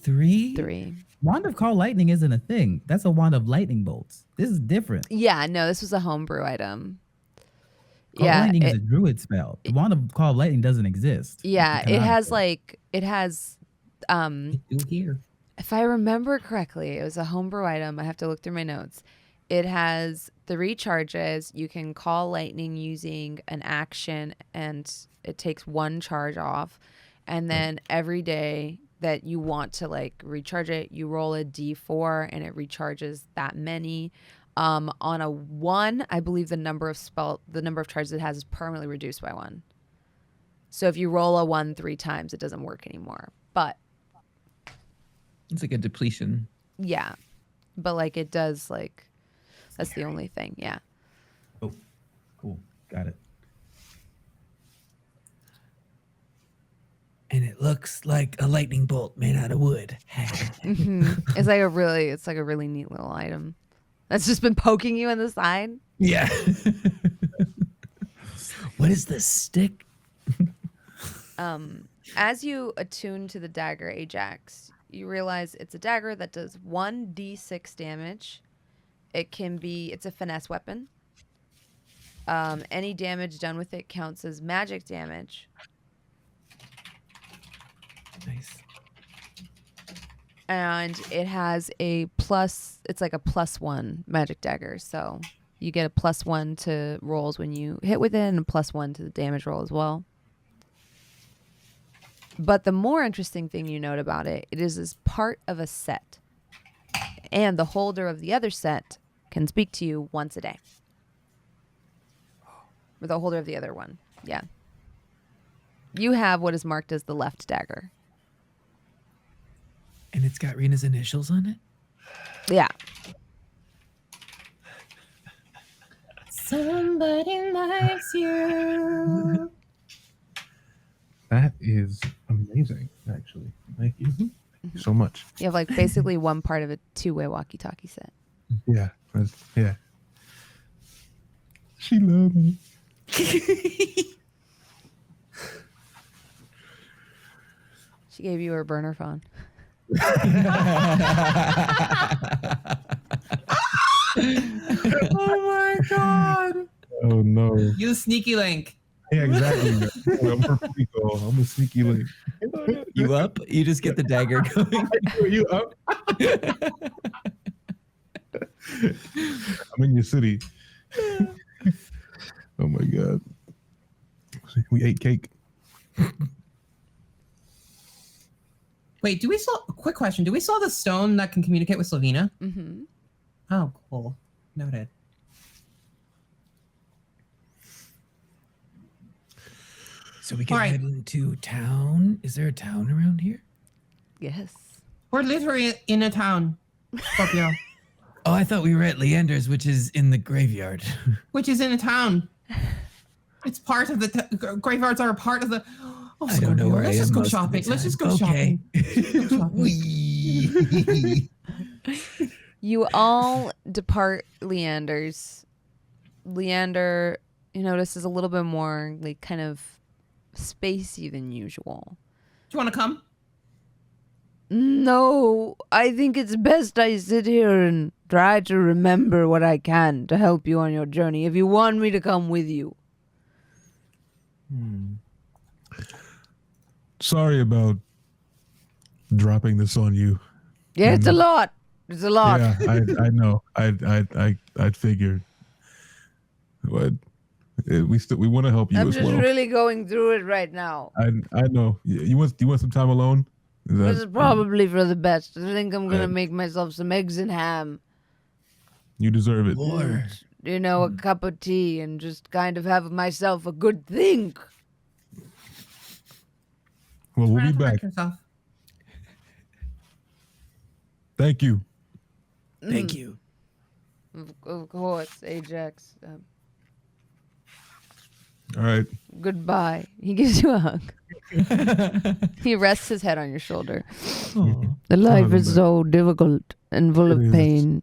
3. 3. Wand of Call Lightning isn't a thing. That's a wand of lightning bolts. This is different. Yeah, no, this was a homebrew item. Call Yeah, Lightning is it- a druid spell. The wand of Call Lightning doesn't exist. Yeah, it has Canonically. Do here. if I remember correctly, it was a homebrew item. I have to look through my notes. It has 3 charges. You can call lightning using an action, and it takes 1 charge off. And then every day that you want to like recharge it, you roll a d4 and it recharges that many. On a 1, I believe the number of charges it has is permanently reduced by 1. So if you roll a 1 3 times, it doesn't work anymore. But It's like a depletion. yeah, but like it does like that's the only thing. Yeah. Oh, cool. Got it. And it looks like a lightning bolt made out of wood. It's like a really neat little item that's just been poking you in the side. Yeah. What is this stick? As you attune to the dagger, Ajax, you realize it's a dagger that does 1d6 damage. It's a finesse weapon. Any damage done with it counts as magic damage. Nice. And it has it's like a +1 magic dagger. So you get a +1 to rolls when you hit with it and a +1 to the damage roll as well. But the more interesting thing you note about it is as part of a set. And the holder of the other set can speak to you once a day. Or the holder of the other one. Yeah. You have what is marked as the left dagger. And it's got Rena's initials on it? Yeah. Somebody likes you. That is amazing, actually. Thank you. Thank you so much. You have like basically one part of a 2-way walkie-talkie set. Yeah. Yeah. She loved me. She gave you her burner phone. Oh my god. Oh no. You sneaky link. Yeah, exactly. I'm a sneaky link. You up? You just get the dagger going. You up? I'm in your city. Oh my god. We ate cake. Wait, quick question. Do we still have the stone that can communicate with Slovenia? Mm-hmm. Oh, cool. Noted. So we can All right. head into town. Is there a town around here? Yes. We're literally in a town, Scorpio, Oh, I thought we were at Leander's, which is in the graveyard. which is in a town. It's part of the graveyards are a part of the. Oh, I don't know Scorpio, where let's I just am go most of the shopping. Let's just time. go Okay. shopping. Wee. You all depart Leander's. Leander, you notice, is a little bit more like kind of spacey than usual. Do you want to come? No, I think it's best I sit here and try to remember what I can to help you on your journey. If you want me to come with you. Sorry about dropping this on you. Yeah, it's a lot. It's a lot. Yeah, I know. I figured. But we want to help you I'm as just well. really going through it right now. I know. You want some time alone? This is probably for the best. I think I'm gonna Right. make myself some eggs and ham. You deserve it. Or You know, a cup of tea and just kind of have myself a good think. Well, we'll Try be not to wreck back. yourself. Thank you. thank you. Of course, Ajax. All right. Goodbye. He gives you a hug. He rests his head on your shoulder. The life is so difficult and full It of is. pain.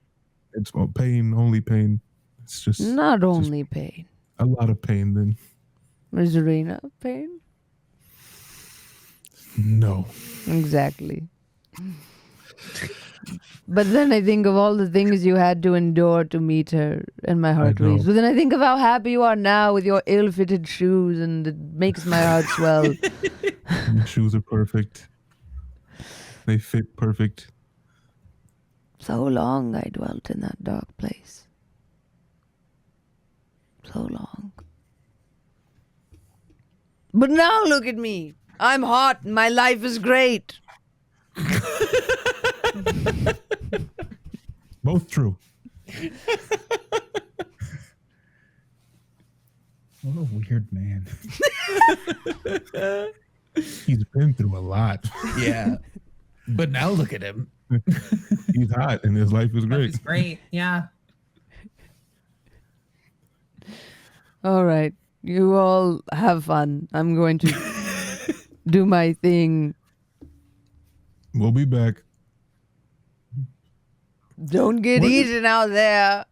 It's pain, only pain. It's just Not only pain. a lot of pain then. Is Rena pain? No. Exactly. But then I think of all the things you had to endure to meet her, and my heart know. weeps. But then I think of how happy you are now with your ill-fitted shoes, and it makes my heart swell. Your shoes are perfect. They fit perfect. So long I dwelt in that dark place. So long. But now look at me. I'm hot and my life is great. Both true. What a weird man. He's been through a lot. Yeah. But now look at him. He's hot, and his life is great. It's great. Yeah. All right. You all have fun. I'm going to do my thing. We'll be back. Don't get What? eaten out there.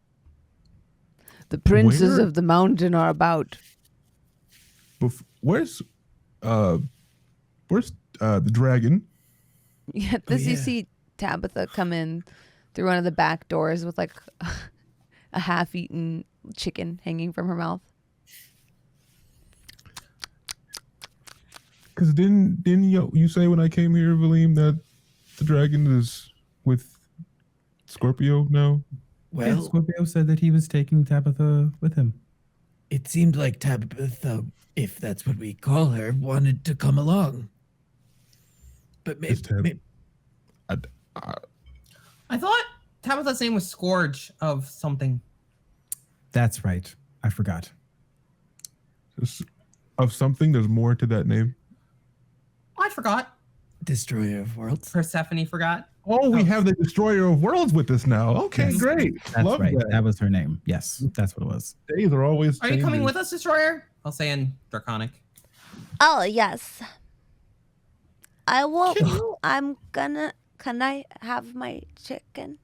The princes Where? of the mountain are about. Where's the dragon? Yeah, you yeah. see Tabitha come in through one of the back doors with like a half-eaten chicken hanging from her mouth. Because didn't you say when I came here, Valym, that the dragon is with Scorpio now? Well, Well, Scorpio said that he was taking Tabitha with him. it seemed like Tabitha, if that's what we call her, wanted to come along. But It's Tab- maybe I thought Tabitha's name was Scourge of something. That's right. I forgot. Of something, there's more to that name. I forgot. Destroyer of Worlds. Persephone forgot. Oh, we have the Destroyer of Worlds with us now. Okay, Yes. great. That's Love right. that. That was her name. Yes, that's what it was. Days are always Are you coming changing. with us, Destroyer? I'll say in Draconic. Oh, yes. I will. I'm gonna. Can I have my chicken?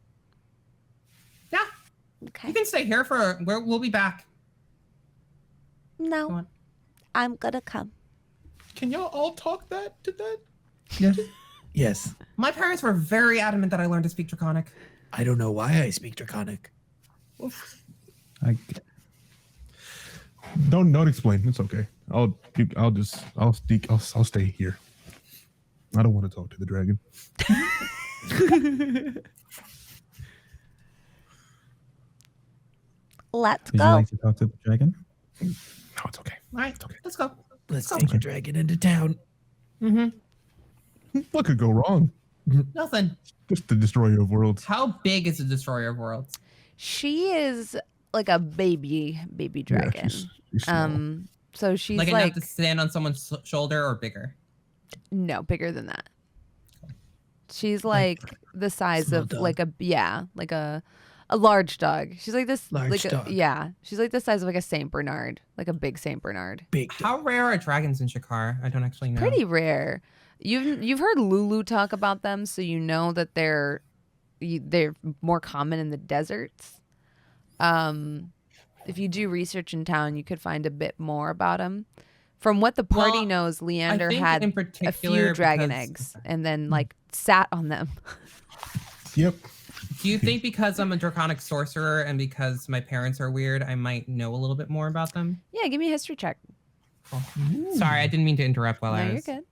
Yeah, Okay. you can stay here we'll be back. Come No, on. I'm gonna come. Can y'all all talk that to that? Yes. Yes. My parents were very adamant that I learned to speak Draconic. I don't know why I speak Draconic. Don't explain. It's okay. I'll stay here. I don't want to talk to the dragon. Let's Would you go. like to talk to the dragon? No, it's okay. All right, let's go. Let's Go. take the dragon into town. Mm-hmm. What could go wrong? Nothing. Just the Destroyer of Worlds. How big is the Destroyer of Worlds? She is like a baby dragon. Yeah, she's small. So she's Like like, enough to stand on someone's shoulder or bigger? no, bigger than that. She's like the size small of dog. like a large dog. She's like this Large like dog. yeah. She's like the size of like a Saint Bernard, like a big Saint Bernard. Big. How rare are dragons in Shikar? I don't actually know. Pretty rare. You've heard Lulu talk about them, so you know that they're more common in the deserts. If you do research in town, you could find a bit more about them. From what the party Well, knows, Leander think had in a particular few dragon because- eggs and then like sat on them. Yep. Do you think because I'm a draconic sorcerer and because my parents are weird, I might know a little bit more about them? Yeah, give me a history check. Sorry, I didn't mean to interrupt while No, I you're was. good.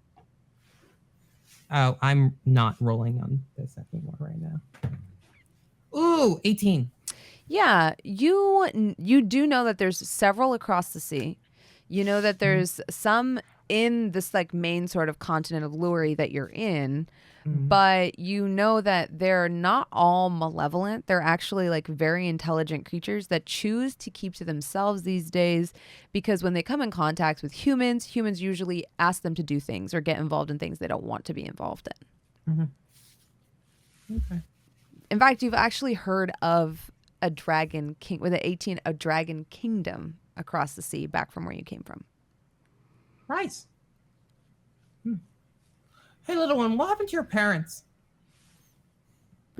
Oh, I'm not rolling on this anymore right now. Ooh, 18. Yeah, you do know that there's several across the sea. You know that there's some in this like main sort of continent of Luri that you're in, but you know that they're not all malevolent. They're actually like very intelligent creatures that choose to keep to themselves these days because when they come in contact with humans usually ask them to do things or get involved in things they don't want to be involved in. Okay. In fact, you've actually heard of a dragon king with a dragon kingdom across the sea back from where you came from. Right. Hey, little one, what happened to your parents?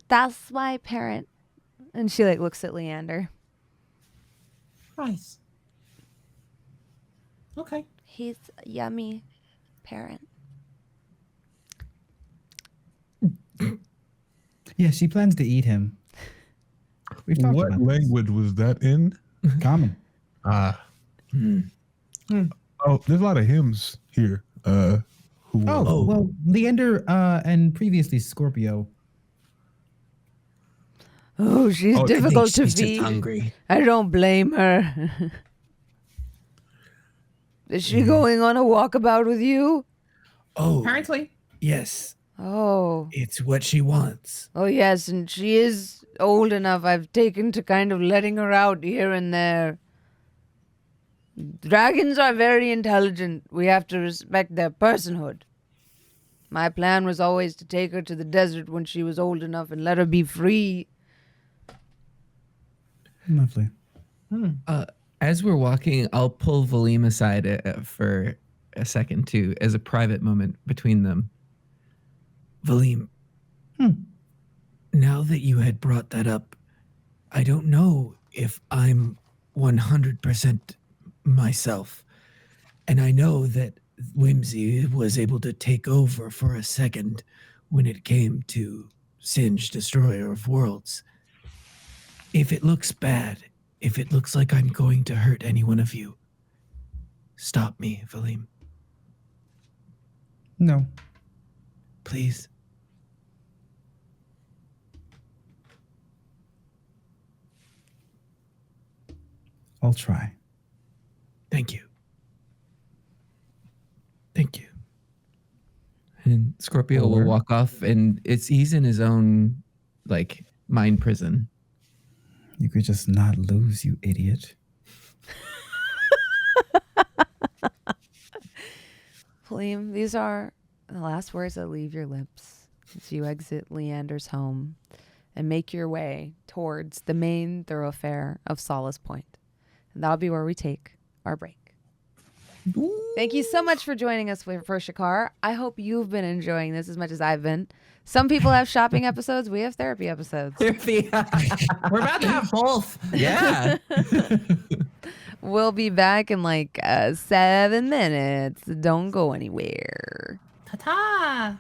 That's my parent. And she like looks at Leander. Right. Okay. He's a yummy parent. Yeah, she plans to eat him. We've talked What about this. language was that in? Common. Oh, there's a lot of hymns here. Who? Oh, well, Leander and previously Scorpio. Oh, she's I think difficult to she's just feed. hungry. I don't blame her. Is she going on a walkabout with you? Oh, Apparently. yes. Oh. It's what she wants. Oh, yes, and she is old enough. I've taken to kind of letting her out here and there. Dragons are very intelligent. We have to respect their personhood. My plan was always to take her to the desert when she was old enough and let her be free. Lovely. As we're walking, I'll pull Valym aside for a second too, as a private moment between them. Valym, now that you had brought that up, I don't know if I'm 100% myself. And I know that Whimsy was able to take over for a second when it came to Singe, Destroyer of Worlds. If it looks bad, if it looks like I'm going to hurt any one of you, stop me, Valym. No. Please. I'll try. Thank you. Thank you. And Scorpio will walk off, and he's in his own like mind prison. You could just not lose, you idiot. Valym, these are the last words that leave your lips as you exit Leander's home and make your way towards the main thoroughfare of Solace Point. And that'll be where we take our break. Thank you so much for joining us for Shikar. I hope you've been enjoying this as much as I've been. Some people have shopping episodes. We have therapy episodes. We're about to have both. Yeah. We'll be back in like 7 minutes. Don't go anywhere. Ta-ta.